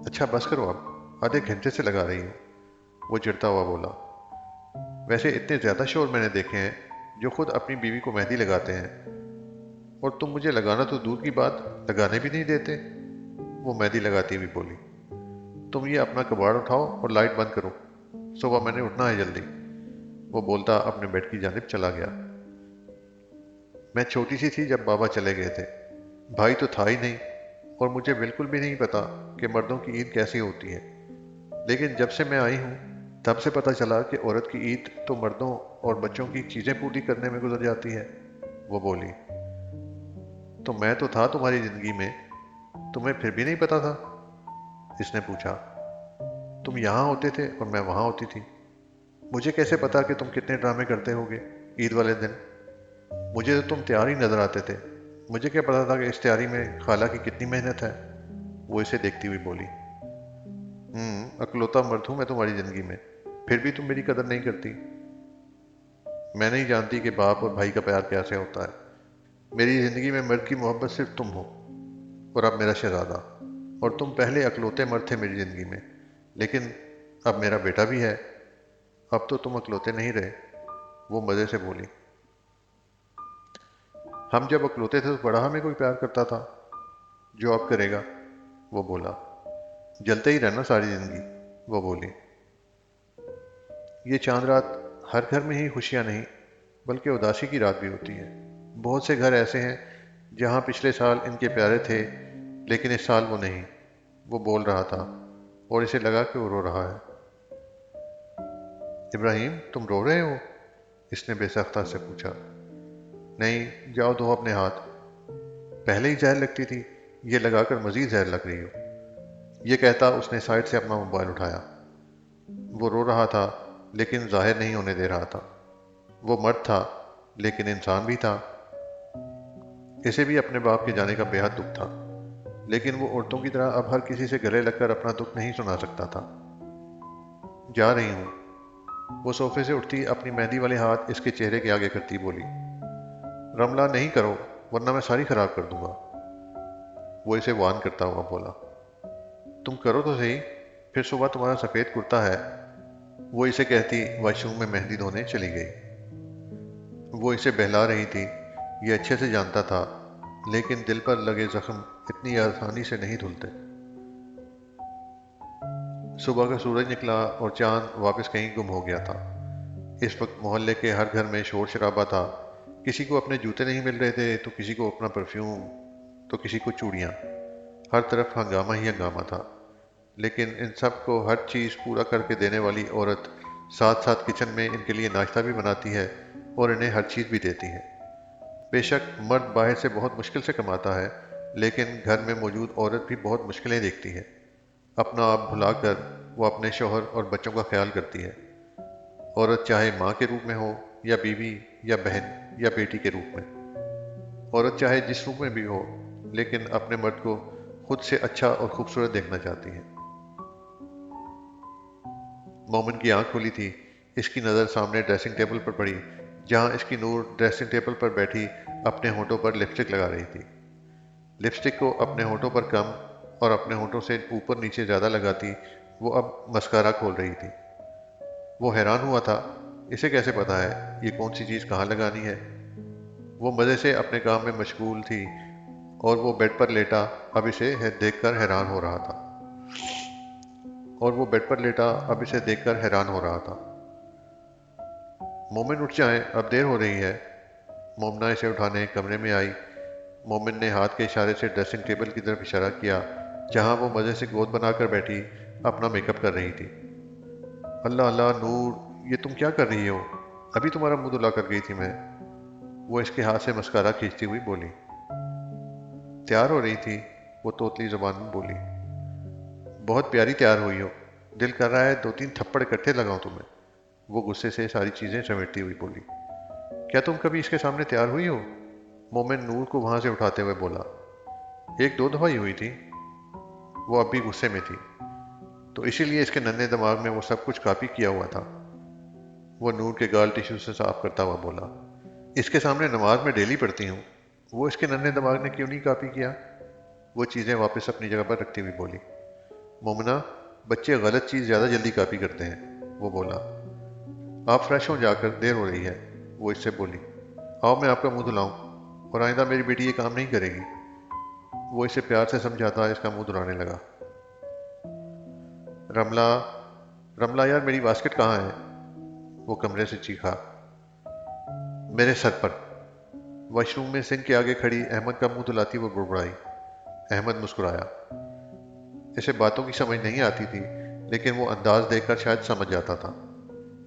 S1: اچھا بس کرو اب، آدھے گھنٹے سے لگا رہی ہوں، وہ چڑھتا ہوا بولا۔ ویسے اتنے زیادہ شور میں نے دیکھے ہیں جو خود اپنی بیوی کو مہندی لگاتے ہیں، اور تم مجھے لگانا تو دور کی بات، لگانے بھی نہیں دیتے، وہ مہندی لگاتی ہوئی بولی۔ تم یہ اپنا کباڑ اٹھاؤ اور لائٹ بند کرو، صبح میں نے اٹھنا ہے جلدی، وہ بولتا اپنے بیڈ کی جانب چلا گیا۔ میں چھوٹی سی تھی جب بابا چلے گئے تھے، بھائی تو تھا ہی نہیں، اور مجھے بالکل بھی نہیں پتا کہ مردوں کی عید کیسی ہوتی ہے، لیکن جب سے میں آئی ہوں تب سے پتہ چلا کہ عورت کی عید تو مردوں اور بچوں کی چیزیں پوری کرنے میں گزر جاتی ہے، وہ بولی۔ تو میں تو تھا تمہاری زندگی میں، تمہیں پھر بھی نہیں پتا تھا؟ اس نے پوچھا۔ تم یہاں ہوتے تھے اور میں وہاں ہوتی تھی، مجھے کیسے پتا کہ تم کتنے ڈرامے کرتے ہوگے عید والے دن؟ مجھے تو تم تیار ہی نظر آتے تھے، مجھے کیا پتا تھا کہ اس تیاری میں خالہ کی کتنی محنت ہے، وہ اسے دیکھتی ہوئی بولی۔ اکلوتا مرد ہوں میں تمہاری زندگی میں، پھر بھی تم میری قدر نہیں کرتی۔ میں نہیں جانتی کہ باپ اور بھائی کا پیار کیسے ہوتا ہے۔ میری زندگی میں مرد کی محبت صرف تم ہو، اور اب میرا شہزادہ، اور تم پہلے اکلوتے مرد تھے میری زندگی میں، لیکن اب میرا بیٹا بھی ہے، اب تو تم اکلوتے نہیں رہے، وہ مزے سے بولی۔ ہم جب اکلوتے تھے تو بڑا ہمیں کوئی پیار کرتا تھا، جو اب کرے گا، وہ بولا۔ جلتے ہی رہنا ساری زندگی، وہ بولی۔ یہ چاند رات ہر گھر میں ہی خوشیاں نہیں بلکہ اداسی کی رات بھی ہوتی ہے۔ بہت سے گھر ایسے ہیں جہاں پچھلے سال ان کے پیارے تھے لیکن اس سال وہ نہیں، وہ بول رہا تھا اور اسے لگا کہ وہ رو رہا ہے۔ ابراہیم تم رو رہے ہو؟ اس نے بے سختہ سے پوچھا۔ نہیں، جاؤ دھو اپنے ہاتھ، پہلے ہی زہر لگتی تھی، یہ لگا کر مزید زہر لگ رہی ہو، یہ کہتا اس نے سائڈ سے اپنا موبائل اٹھایا۔ وہ رو رہا تھا لیکن ظاہر نہیں ہونے دے رہا تھا۔ وہ مرد تھا لیکن انسان بھی تھا۔ اسے بھی اپنے باپ کے جانے کا بے حد دکھ تھا، لیکن وہ عورتوں کی طرح اب ہر کسی سے گلے لگ کر اپنا دکھ نہیں سنا سکتا تھا۔ جا رہی ہوں، وہ صوفے سے اٹھتی اپنی مہندی والے ہاتھ اس کے چہرے کے آگے کرتی بولی۔ رملہ نہیں کرو ورنہ میں ساری خراب کر دوں گا، وہ اسے وان کرتا ہوا بولا۔ تم کرو تو صحیح، پھر صبح تمہارا سفید کرتا ہے، وہ اسے کہتی واش روم میں مہندی دھونے چلی گئی۔ وہ اسے بہلا رہی تھی، یہ اچھے سے جانتا تھا، لیکن دل پر لگے زخم اتنی آسانی سے نہیں دھلتے۔ صبح کا سورج نکلا اور چاند واپس کہیں گم ہو گیا تھا۔ اس وقت محلے کے ہر گھر میں شور شرابہ تھا، کسی کو اپنے جوتے نہیں مل رہے تھے تو کسی کو اپنا پرفیوم، تو کسی کو چوڑیاں، ہر طرف ہنگامہ ہی ہنگامہ تھا۔ لیکن ان سب کو ہر چیز پورا کر کے دینے والی عورت ساتھ ساتھ کچن میں ان کے لیے ناشتہ بھی بناتی ہے اور انہیں ہر چیز بھی دیتی ہے۔ بے شک مرد باہر سے بہت مشکل سے کماتا ہے، لیکن گھر میں موجود عورت بھی بہت مشکلیں دیکھتی ہے۔ اپنا آپ بھلا کر وہ اپنے شوہر اور بچوں کا خیال کرتی ہے، عورت چاہے ماں کے روپ میں ہو یا بیوی یا بہن یا بیٹی کے روپ میں، عورت چاہے جس روپ میں بھی ہو، لیکن اپنے مرد کو خود سے اچھا اور خوبصورت دیکھنا چاہتی ہے۔ مومن کی آنکھ کھلی تھی، اس کی نظر سامنے ڈریسنگ ٹیبل پر پڑی جہاں اس کی نور ڈریسنگ ٹیبل پر بیٹھی اپنے ہونٹوں پر لپسٹک لگا رہی تھی۔ لپسٹک کو اپنے ہونٹوں پر کم اور اپنے ہونٹوں سے اوپر نیچے زیادہ لگاتی وہ اب مسکارا کھول رہی تھی۔ وہ حیران ہوا تھا، اسے کیسے پتا ہے یہ کون سی چیز کہاں لگانی ہے؟ وہ مزے سے اپنے کام میں مشغول تھی اور وہ بیڈ پر لیٹا اب اسے دیکھ کر حیران ہو رہا تھا مومن اٹھ جائیں، اب دیر ہو رہی ہے، مومنہ اسے اٹھانے کمرے میں آئی۔ مومن نے ہاتھ کے اشارے سے ڈریسنگ ٹیبل کی طرف اشارہ کیا جہاں وہ مزے سے گود بنا کر بیٹھی اپنا میک اپ کر رہی تھی۔ اللہ اللہ نور، یہ تم کیا کر رہی ہو؟ ابھی تمہارا منہ دھلا کر گئی تھی میں، وہ اس کے ہاتھ سے مسکارا کھینچتی ہوئی بولی۔ تیار ہو رہی تھی، وہ توتلی زبان میں بولی۔ بہت پیاری تیار ہوئی ہو، دل کر رہا ہے 2-3 تھپڑ اکٹھے لگاؤں تمہیں، وہ غصے سے ساری چیزیں سمیٹتی ہوئی بولی۔ کیا تم کبھی اس کے سامنے تیار ہوئی ہو؟ مومن نور کو وہاں سے اٹھاتے ہوئے بولا۔ 1-2 دفعہ ہی ہوئی تھی، وہ اب بھی غصے میں تھی، تو اسی لیے اس کے ننھے دماغ میں وہ سب کچھ کاپی کیا ہوا تھا، وہ نور کے گال ٹیشو سے صاف کرتا ہوا بولا۔ اس کے سامنے نماز میں ڈیلی پڑھتی ہوں، وہ اس کے ننھے دماغ نے کیوں نہیں کاپی کیا؟ وہ چیزیں واپس اپنی جگہ پر رکھتی ہوئی بولی۔ مومنہ، بچے غلط چیز زیادہ جلدی کاپی کرتے ہیں، وہ بولا۔ آپ فریش ہو جا کر، دیر ہو رہی ہے، وہ اس سے بولی۔ آؤ میں آپ کا منہ دھلاؤں، اور آئندہ میری بیٹی یہ کام نہیں کرے گی۔ وہ اسے پیار سے سمجھاتا اس کا منہ دھلانے لگا۔ رملہ، رملہ یار میری واسکٹ کہاں ہے؟ وہ کمرے سے چیخا۔ میرے سر پر۔ واش روم میں سنک کے آگے کھڑی احمد کا منہ دھلاتی وہ بڑبڑائی۔ احمد مسکرایا۔ اسے باتوں کی سمجھ نہیں آتی تھی، لیکن وہ انداز دیکھ کر شاید سمجھ جاتا تھا۔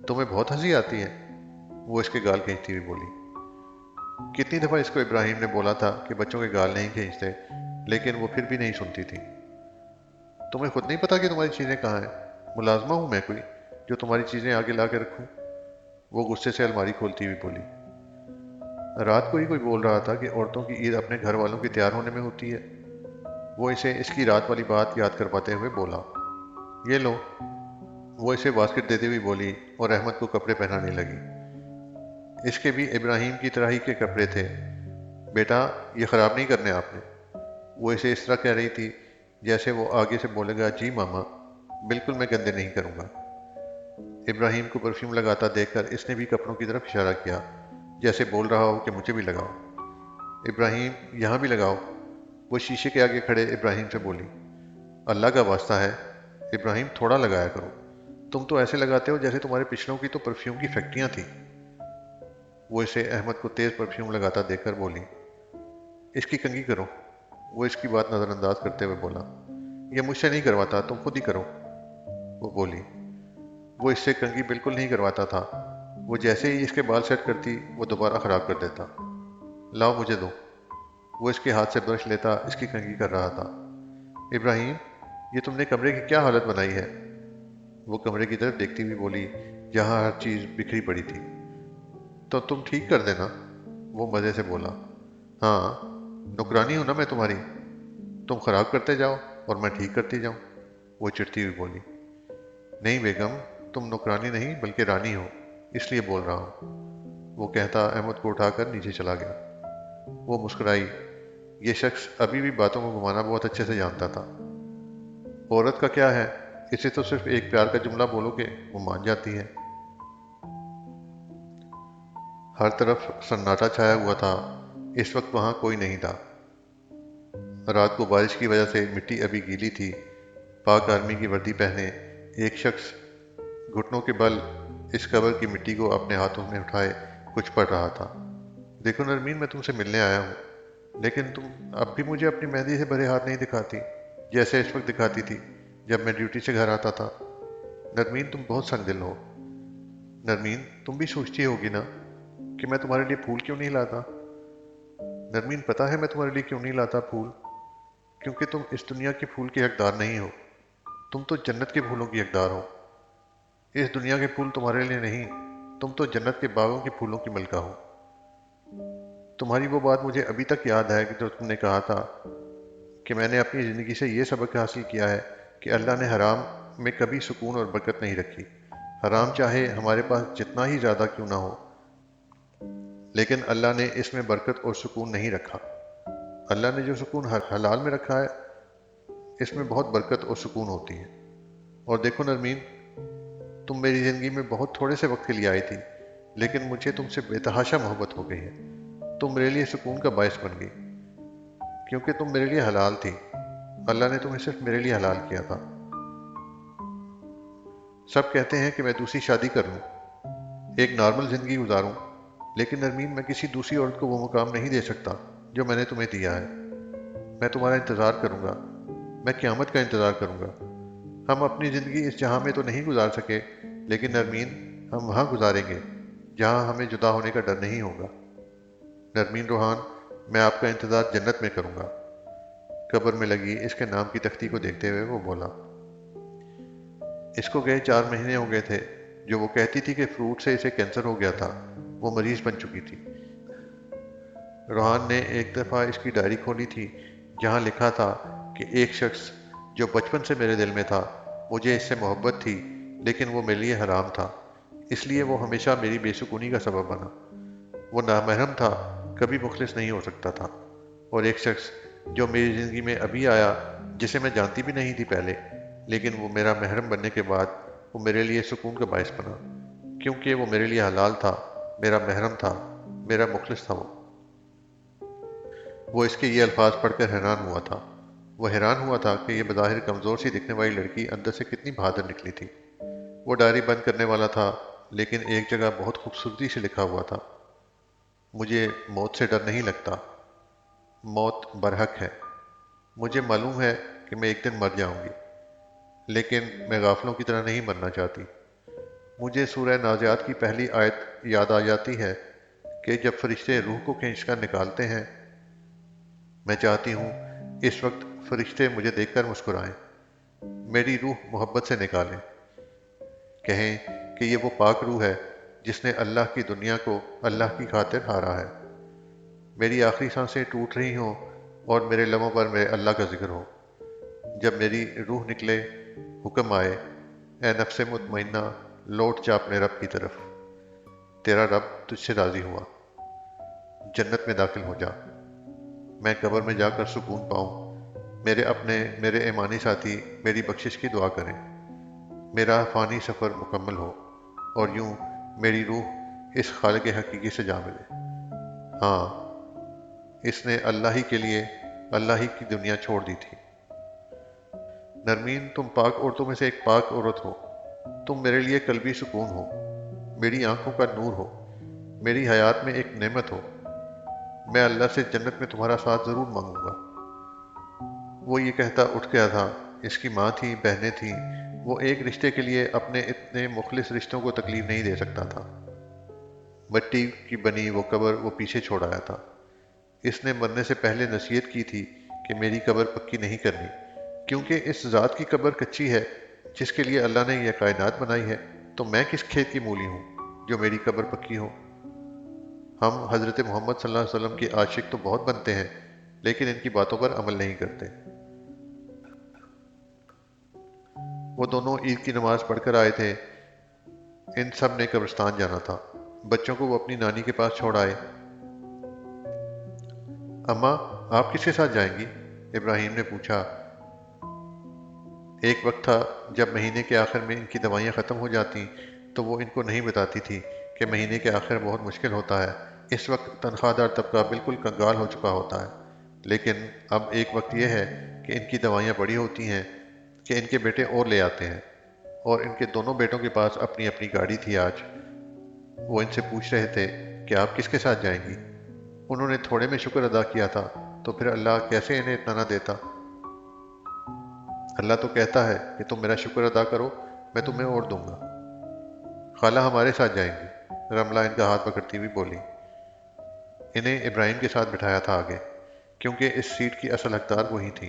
S1: تمہیں بہت ہنسی آتی ہے؟ وہ اس کے گال کھینچتی ہوئی بولی۔ کتنی دفعہ اس کو ابراہیم نے بولا تھا کہ بچوں کے گال نہیں کھینچتے، لیکن وہ پھر بھی نہیں سنتی تھی۔ تمہیں خود نہیں پتا کہ تمہاری چیزیں کہاں ہیں؟ ملازمہ ہوں میں کوئی جو تمہاری چیزیں آگے لا کے رکھوں؟ وہ غصے سے الماری کھولتی ہوئی بولی۔ رات کو ہی کوئی بول رہا تھا کہ عورتوں کی عید اپنے گھر والوں کے تیار ہونے میں ہوتی ہے۔ وہ اسے اس کی رات والی بات یاد کرواتے ہوئے بولا۔ یہ لو، وہ اسے باسکٹ دیتے ہوئی بولی اور احمد کو کپڑے پہنانے لگی۔ اس کے بھی ابراہیم کی طرح ہی کے کپڑے تھے۔ بیٹا، یہ خراب نہیں کرنے آپ نے۔ وہ اسے اس طرح کہہ رہی تھی جیسے وہ آگے سے بولے گا، جی ماما، بالکل میں گندے نہیں کروں گا۔ ابراہیم کو پرفیوم لگاتا دیکھ کر اس نے بھی کپڑوں کی طرف اشارہ کیا، جیسے بول رہا ہو کہ مجھے بھی لگاؤ۔ ابراہیم، یہاں بھی لگاؤ، وہ شیشے کے آگے کھڑے ابراہیم سے بولی۔ اللہ کا واسطہ ہے ابراہیم، تھوڑا لگایا کرو، تم تو ایسے لگاتے ہو جیسے تمہارے پچھلوں کی تو پرفیوم کی فیکٹریاں تھیں۔ وہ اسے احمد کو تیز پرفیوم لگاتا دیکھ کر بولی۔ اس کی کنگھی کرو، وہ اس کی بات نظر انداز کرتے ہوئے بولا۔ یہ مجھ سے نہیں کرواتا، تم خود ہی کرو، وہ بولی۔ وہ اس سے کنگھی بالکل نہیں کرواتا تھا، وہ جیسے ہی اس کے بال سیٹ کرتی وہ دوبارہ خراب کر دیتا۔ لاؤ مجھے دو، وہ اس کے ہاتھ سے برش لیتا اس کی کنگھی کر رہا تھا۔ ابراہیم، یہ تم نے کمرے کی کیا حالت بنائی ہے؟ وہ کمرے کی طرف دیکھتی ہوئی بولی جہاں ہر چیز بکھری پڑی تھی۔ تو تم ٹھیک کر دینا، وہ مزے سے بولا۔ ہاں، نوکرانی ہوں نا میں تمہاری، تم خراب کرتے جاؤ اور میں ٹھیک کرتی جاؤں، وہ چڑھتی ہوئی بولی۔ نہیں بیگم، تم نوکرانی نہیں بلکہ رانی ہو، اس لیے بول رہا ہوں، وہ کہتا احمد کو اٹھا کر نیچے چلا گیا۔ وہ مسکرائی۔ یہ شخص ابھی بھی باتوں کو گھمانا بہت اچھے سے جانتا تھا۔ عورت کا کیا ہے، اسے تو صرف ایک پیار کا جملہ بولو کہ وہ مان جاتی ہے۔ ہر طرف سناٹا چھایا ہوا تھا، اس وقت وہاں کوئی نہیں تھا۔ رات کو بارش کی وجہ سے مٹی ابھی گیلی تھی۔ پاک آرمی کی وردی پہنے ایک شخص گھٹنوں کے بل اس قبر کی مٹی کو اپنے ہاتھوں میں اٹھائے کچھ پڑھ رہا تھا۔ دیکھو نرمین، میں تم سے ملنے آیا ہوں، لیکن تم اب بھی مجھے اپنی مہندی سے بھرے ہاتھ نہیں دکھاتی جیسے اس وقت دکھاتی تھی جب میں ڈیوٹی سے گھر آتا تھا۔ نرمین، تم بہت سنگ دل ہو۔ نرمین، تم بھی سوچتی ہوگی نا کہ میں تمہارے لیے پھول کیوں نہیں لاتا۔ نرمین، پتہ ہے میں تمہارے لیے کیوں نہیں لاتا پھول؟ کیونکہ تم اس دنیا کے پھول کی حقدار نہیں ہو، تم تو جنت کے پھولوں کی حقدار ہو۔ اس دنیا کے پھول تمہارے لیے نہیں، تم تو جنت کے باغوں کے پھولوں کی ملکہ ہو۔ تمہاری وہ بات مجھے ابھی تک یاد ہے کہ جو تم نے کہا تھا کہ میں نے اپنی زندگی سے یہ سبق حاصل کیا ہے کہ اللہ نے حرام میں کبھی سکون اور برکت نہیں رکھی۔ حرام چاہے ہمارے پاس جتنا ہی زیادہ کیوں نہ ہو، لیکن اللہ نے اس میں برکت اور سکون نہیں رکھا۔ اللہ نے جو سکون حلال میں رکھا ہے، اس میں بہت برکت اور سکون ہوتی ہے۔ اور دیکھو نرمین، تم میری زندگی میں بہت تھوڑے سے وقت کے لیے آئی تھی، لیکن مجھے تم سے بے تحاشا محبت ہو گئی ہے۔ تم میرے لیے سکون کا باعث بن گئی، کیونکہ تم میرے لیے حلال تھی۔ اللہ نے تمہیں صرف میرے لیے حلال کیا تھا۔ سب کہتے ہیں کہ میں دوسری شادی کر لوں، ایک نارمل زندگی گزاروں، لیکن نرمین، میں کسی دوسری عورت کو وہ مقام نہیں دے سکتا جو میں نے تمہیں دیا ہے۔ میں تمہارا انتظار کروں گا، میں قیامت کا انتظار کروں گا۔ ہم اپنی زندگی اس جہاں میں تو نہیں گزار سکے، لیکن نرمین، ہم وہاں گزاریں گے جہاں ہمیں جدا ہونے کا ڈر نہیں ہوگا۔ نرمین روحان، میں آپ کا انتظار جنت میں کروں گا۔ قبر میں لگی اس کے نام کی تختی کو دیکھتے ہوئے وہ بولا۔ اس کو گئے 4 مہینے ہو گئے تھے جو وہ کہتی تھی کہ فروٹ سے اسے کینسر ہو گیا تھا، وہ مریض بن چکی تھی۔ روحان نے ایک دفعہ اس کی ڈائری کھولی تھی جہاں لکھا تھا کہ ایک شخص جو بچپن سے میرے دل میں تھا، مجھے اس سے محبت تھی لیکن وہ میرے لیے حرام تھا، اس لیے وہ ہمیشہ میری بے سکونی کا سبب بنا۔ وہ نامحرم تھا، کبھی مخلص نہیں ہو سکتا تھا۔ اور ایک شخص جو میری زندگی میں ابھی آیا، جسے میں جانتی بھی نہیں تھی پہلے، لیکن وہ میرا محرم بننے کے بعد وہ میرے لیے سکون کا باعث بنا، کیونکہ وہ میرے لیے حلال تھا، میرا محرم تھا، میرا مخلص تھا وہ اس کے یہ الفاظ پڑھ کر حیران ہوا تھا۔ وہ حیران ہوا تھا کہ یہ بظاہر کمزور سی دکھنے والی لڑکی اندر سے کتنی بہادر نکلی تھی۔ وہ ڈائری بند کرنے والا تھا، لیکن ایک جگہ بہت خوبصورتی سے لکھا ہوا تھا: مجھے موت سے ڈر نہیں لگتا، موت برحق ہے۔ مجھے معلوم ہے کہ میں ایک دن مر جاؤں گی، لیکن میں غافلوں کی طرح نہیں مرنا چاہتی۔ مجھے سورہ نازعات کی پہلی آیت یاد آ جاتی ہے کہ جب فرشتے روح کو کھینچ کر نکالتے ہیں، میں چاہتی ہوں اس وقت فرشتے مجھے دیکھ کر مسکرائیں، میری روح محبت سے نکالیں، کہیں کہ یہ وہ پاک روح ہے جس نے اللہ کی دنیا کو اللہ کی خاطر ہارا ہے۔ میری آخری سانسیں ٹوٹ رہی ہوں اور میرے لبوں پر میرے اللہ کا ذکر ہو۔ جب میری روح نکلے، حکم آئے: اے نفس مطمئنہ، لوٹ جا اپنے رب کی طرف، تیرا رب تجھ سے راضی ہوا، جنت میں داخل ہو جا۔ میں قبر میں جا کر سکون پاؤں، میرے اپنے، میرے ایمانی ساتھی میری بخشش کی دعا کریں، میرا فانی سفر مکمل ہو، اور یوں میری روح اس خالق حقیقی سے جا ملے۔ ہاں، اس نے اللہ ہی کے لیے اللہ ہی کی دنیا چھوڑ دی تھی۔ نرمین، تم پاک عورتوں میں سے ایک پاک عورت ہو، تم میرے لیے قلبی سکون ہو، میری آنکھوں کا نور ہو، میری حیات میں ایک نعمت ہو۔ میں اللہ سے جنت میں تمہارا ساتھ ضرور مانگوں گا۔ وہ یہ کہتا اٹھ گیا تھا۔ اس کی ماں تھی، بہنیں تھیں، وہ ایک رشتے کے لیے اپنے اتنے مخلص رشتوں کو تکلیف نہیں دے سکتا تھا۔ مٹی کی بنی وہ قبر وہ پیچھے چھوڑ آیا تھا۔ اس نے مرنے سے پہلے نصیحت کی تھی کہ میری قبر پکی نہیں کرنی، کیونکہ اس ذات کی قبر کچی ہے جس کے لیے اللہ نے یہ کائنات بنائی ہے، تو میں کس کھیت کی مولی ہوں جو میری قبر پکی ہو۔ ہم حضرت محمد صلی اللہ علیہ وسلم کے عاشق تو بہت بنتے ہیں، لیکن ان کی باتوں پر عمل نہیں کرتے۔ وہ دونوں عید کی نماز پڑھ کر آئے تھے۔ ان سب نے قبرستان جانا تھا۔ بچوں کو وہ اپنی نانی کے پاس چھوڑ آئے۔ اماں، آپ کس کے ساتھ جائیں گی؟ ابراہیم نے پوچھا۔ ایک وقت تھا جب مہینے کے آخر میں ان کی دوائیاں ختم ہو جاتیں تو وہ ان کو نہیں بتاتی تھی کہ مہینے کے آخر بہت مشکل ہوتا ہے۔ اس وقت تنخواہ دار طبقہ بالکل کنگال ہو چکا ہوتا ہے، لیکن اب ایک وقت یہ ہے کہ ان کی دوائیاں بڑی ہوتی ہیں کہ ان کے بیٹے اور لے آتے ہیں، اور ان کے دونوں بیٹوں کے پاس اپنی اپنی گاڑی تھی۔ آج وہ ان سے پوچھ رہے تھے کہ آپ کس کے ساتھ جائیں گی؟ انہوں نے تھوڑے میں شکر ادا کیا تھا، تو پھر اللہ کیسے انہیں اتنا نہ دیتا؟ اللہ تو کہتا ہے کہ تم میرا شکر ادا کرو، میں تمہیں اور دوں گا۔ خالہ ہمارے ساتھ جائیں گی، رملہ ان کا ہاتھ پکڑتی ہوئی بولی۔ انہیں ابراہیم کے ساتھ بٹھایا تھا آگے، کیونکہ اس سیٹ کی اصل حقدار وہی تھی۔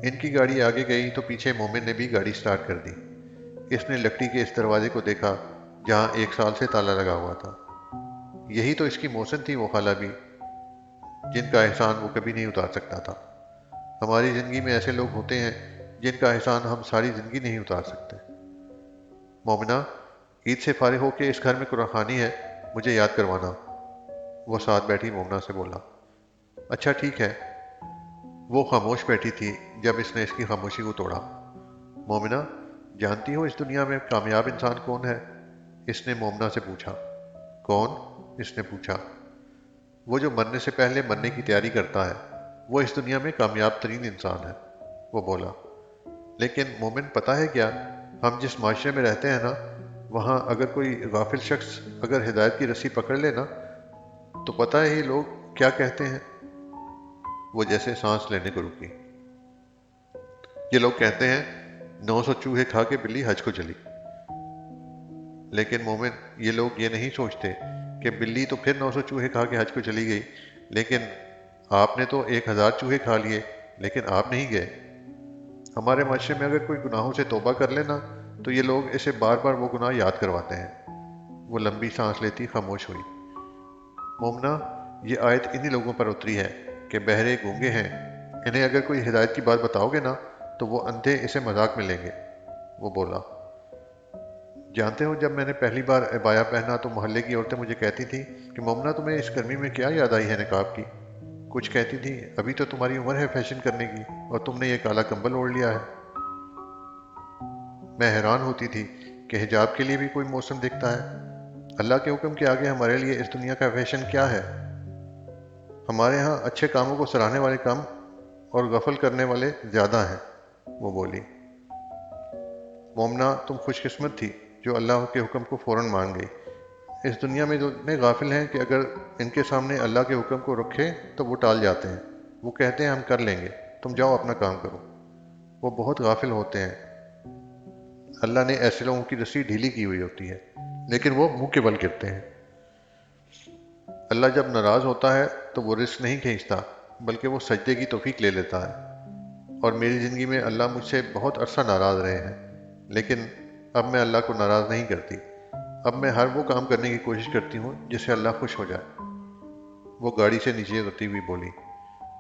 S1: ان کی گاڑی آگے گئی تو پیچھے مومن نے بھی گاڑی سٹارٹ کر دی۔ اس نے لکڑی کے اس دروازے کو دیکھا جہاں 1 سال سے تالا لگا ہوا تھا۔ یہی تو اس کی محسن تھی، وہ خالہ بھی، جن کا احسان وہ کبھی نہیں اتار سکتا تھا۔ ہماری زندگی میں ایسے لوگ ہوتے ہیں جن کا احسان ہم ساری زندگی نہیں اتار سکتے۔ مومنہ، عید سے فارغ ہو کے اس گھر میں قرآن خوانی ہے، مجھے یاد کروانا، وہ ساتھ بیٹھی مومنہ سے بولا۔ اچھا ٹھیک ہے۔ وہ خاموش بیٹھی تھی جب اس نے اس کی خاموشی کو توڑا۔ مومنہ، جانتی ہو اس دنیا میں کامیاب انسان کون ہے؟ اس نے مومنہ سے پوچھا۔ کون؟ اس نے پوچھا۔ وہ جو مرنے سے پہلے مرنے کی تیاری کرتا ہے، وہ اس دنیا میں کامیاب ترین انسان ہے، وہ بولا۔ لیکن مومن، پتہ ہے کیا، ہم جس معاشرے میں رہتے ہیں نا، وہاں اگر کوئی غافل شخص اگر ہدایت کی رسی پکڑ لے نا، تو پتہ ہے یہ لوگ کیا کہتے ہیں؟ وہ جیسے سانس لینے کو رکی۔ یہ لوگ کہتے ہیں 900 چوہے کھا کے بلی حج کو چلی۔ لیکن مومن، یہ لوگ یہ نہیں سوچتے کہ بلی تو پھر 900 چوہے کھا کے حج کو چلی گئی، لیکن آپ نے تو 1000 چوہے کھا لیے، لیکن آپ نہیں گئے۔ ہمارے معاشرے میں اگر کوئی گناہوں سے توبہ کر لینا تو یہ لوگ اسے بار بار وہ گناہ یاد کرواتے ہیں۔ وہ لمبی سانس لیتی خاموش ہوئی۔ مومنہ، یہ آیت انہی لوگوں پر اتری ہے کہ بہرے گونگے ہیں، انہیں اگر کوئی ہدایت کی بات بتاؤ گے نا تو وہ اندھے اسے مذاق میں لیں گے، وہ بولا۔ جانتے ہو، جب میں نے پہلی بار عبایا پہنا تو محلے کی عورتیں مجھے کہتی تھیں کہ مومنہ، تمہیں اس گرمی میں کیا یاد آئی ہے نقاب کی؟ کچھ کہتی تھیں ابھی تو تمہاری عمر ہے فیشن کرنے کی، اور تم نے یہ کالا کمبل اوڑھ لیا ہے۔ میں حیران ہوتی تھی کہ حجاب کے لیے بھی کوئی موسم دیکھتا ہے؟ اللہ کے حکم کے آگے ہمارے لیے اس دنیا کا فیشن کیا ہے؟ ہمارے ہاں اچھے کاموں کو سراہنے والے کم اور غفل کرنے والے زیادہ ہیں، وہ بولی۔ مومنہ، تم خوش قسمت تھی جو اللہ کے حکم کو فوراً مان گئی۔ اس دنیا میں جو اتنے غافل ہیں کہ اگر ان کے سامنے اللہ کے حکم کو رکھے تو وہ ٹال جاتے ہیں۔ وہ کہتے ہیں ہم کر لیں گے، تم جاؤ اپنا کام کرو۔ وہ بہت غافل ہوتے ہیں۔ اللہ نے ایسے لوگوں کی رسی ڈھیلی کی ہوئی ہوتی ہے، لیکن وہ منہ کے بل گرتے ہیں۔ اللہ جب ناراض ہوتا ہے تو وہ رزق نہیں کھینچتا، بلکہ وہ سجدے کی توفیق لے لیتا ہے۔ اور میری زندگی میں اللہ مجھ سے بہت عرصہ ناراض رہے ہیں، لیکن اب میں اللہ کو ناراض نہیں کرتی۔ اب میں ہر وہ کام کرنے کی کوشش کرتی ہوں جس سے اللہ خوش ہو جائے۔ وہ گاڑی سے نیچے اترتی ہوئی بولی۔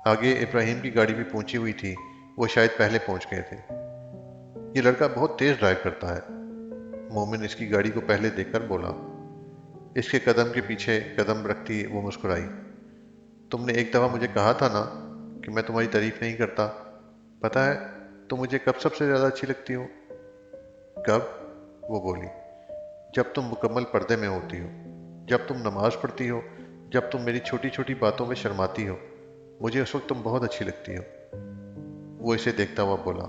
S1: آگے ابراہیم کی گاڑی بھی پہنچی ہوئی تھی، وہ شاید پہلے پہنچ گئے تھے۔ یہ لڑکا بہت تیز ڈرائیو کرتا ہے، مومن اس کی گاڑی کو پہلے دیکھ کر بولا۔ اس کے قدم کے پیچھے قدم رکھتی وہ مسکرائی۔ تم نے ایک دفعہ مجھے کہا تھا نا کہ میں تمہاری تعریف نہیں کرتا۔ پتہ ہے تم مجھے کب سب سے زیادہ اچھی لگتی ہو؟ کب؟ وہ بولی۔ جب تم مکمل پردے میں ہوتی ہو، جب تم نماز پڑھتی ہو، جب تم میری چھوٹی چھوٹی باتوں میں شرماتی ہو، مجھے اس وقت تم بہت اچھی لگتی ہو۔ وہ اسے دیکھتا ہوا بولا۔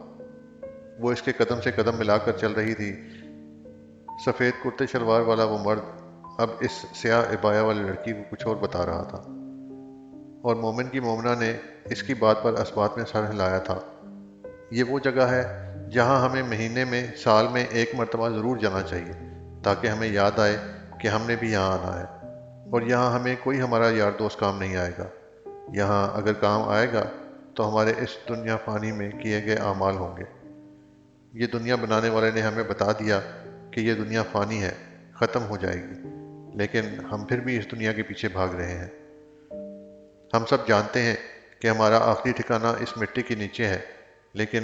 S1: وہ اس کے قدم سے قدم ملا کر چل رہی تھی۔ سفید کرتے شلوار والا وہ مرد اب اس سیاہ عبایا والی لڑکی کو کچھ اور بتا رہا تھا، اور مومن کی مومنہ نے اس کی بات پر اثبات میں سر ہلایا تھا۔ یہ وہ جگہ ہے جہاں ہمیں مہینے میں، سال میں ایک مرتبہ ضرور جانا چاہیے، تاکہ ہمیں یاد آئے کہ ہم نے بھی یہاں آنا ہے، اور یہاں ہمیں کوئی ہمارا یار دوست کام نہیں آئے گا۔ یہاں اگر کام آئے گا تو ہمارے اس دنیا فانی میں کیے گئے اعمال ہوں گے۔ یہ دنیا بنانے والے نے ہمیں بتا دیا کہ یہ دنیا فانی ہے، ختم ہو جائے گی، لیکن ہم پھر بھی اس دنیا کے پیچھے بھاگ رہے ہیں۔ ہم سب جانتے ہیں کہ ہمارا آخری ٹھکانہ اس مٹی کے نیچے ہے، لیکن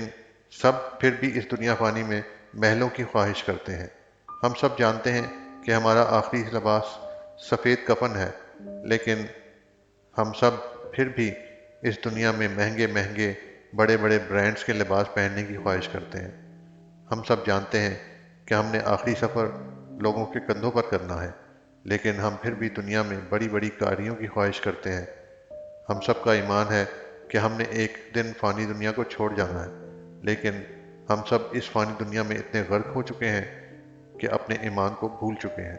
S1: سب پھر بھی اس دنیا فانی میں محلوں کی خواہش کرتے ہیں۔ ہم سب جانتے ہیں کہ ہمارا آخری لباس سفید کفن ہے، لیکن ہم سب پھر بھی اس دنیا میں مہنگے مہنگے بڑے بڑے برانڈز کے لباس پہننے کی خواہش کرتے ہیں۔ ہم سب جانتے ہیں کہ ہم نے آخری سفر لوگوں کے کندھوں پر کرنا ہے، لیکن ہم پھر بھی دنیا میں بڑی بڑی گاڑیوں کی خواہش کرتے ہیں۔ ہم سب کا ایمان ہے کہ ہم نے ایک دن فانی دنیا کو چھوڑ جانا ہے، لیکن ہم سب اس فانی دنیا میں اتنے غرق ہو چکے ہیں کہ اپنے ایمان کو بھول چکے ہیں۔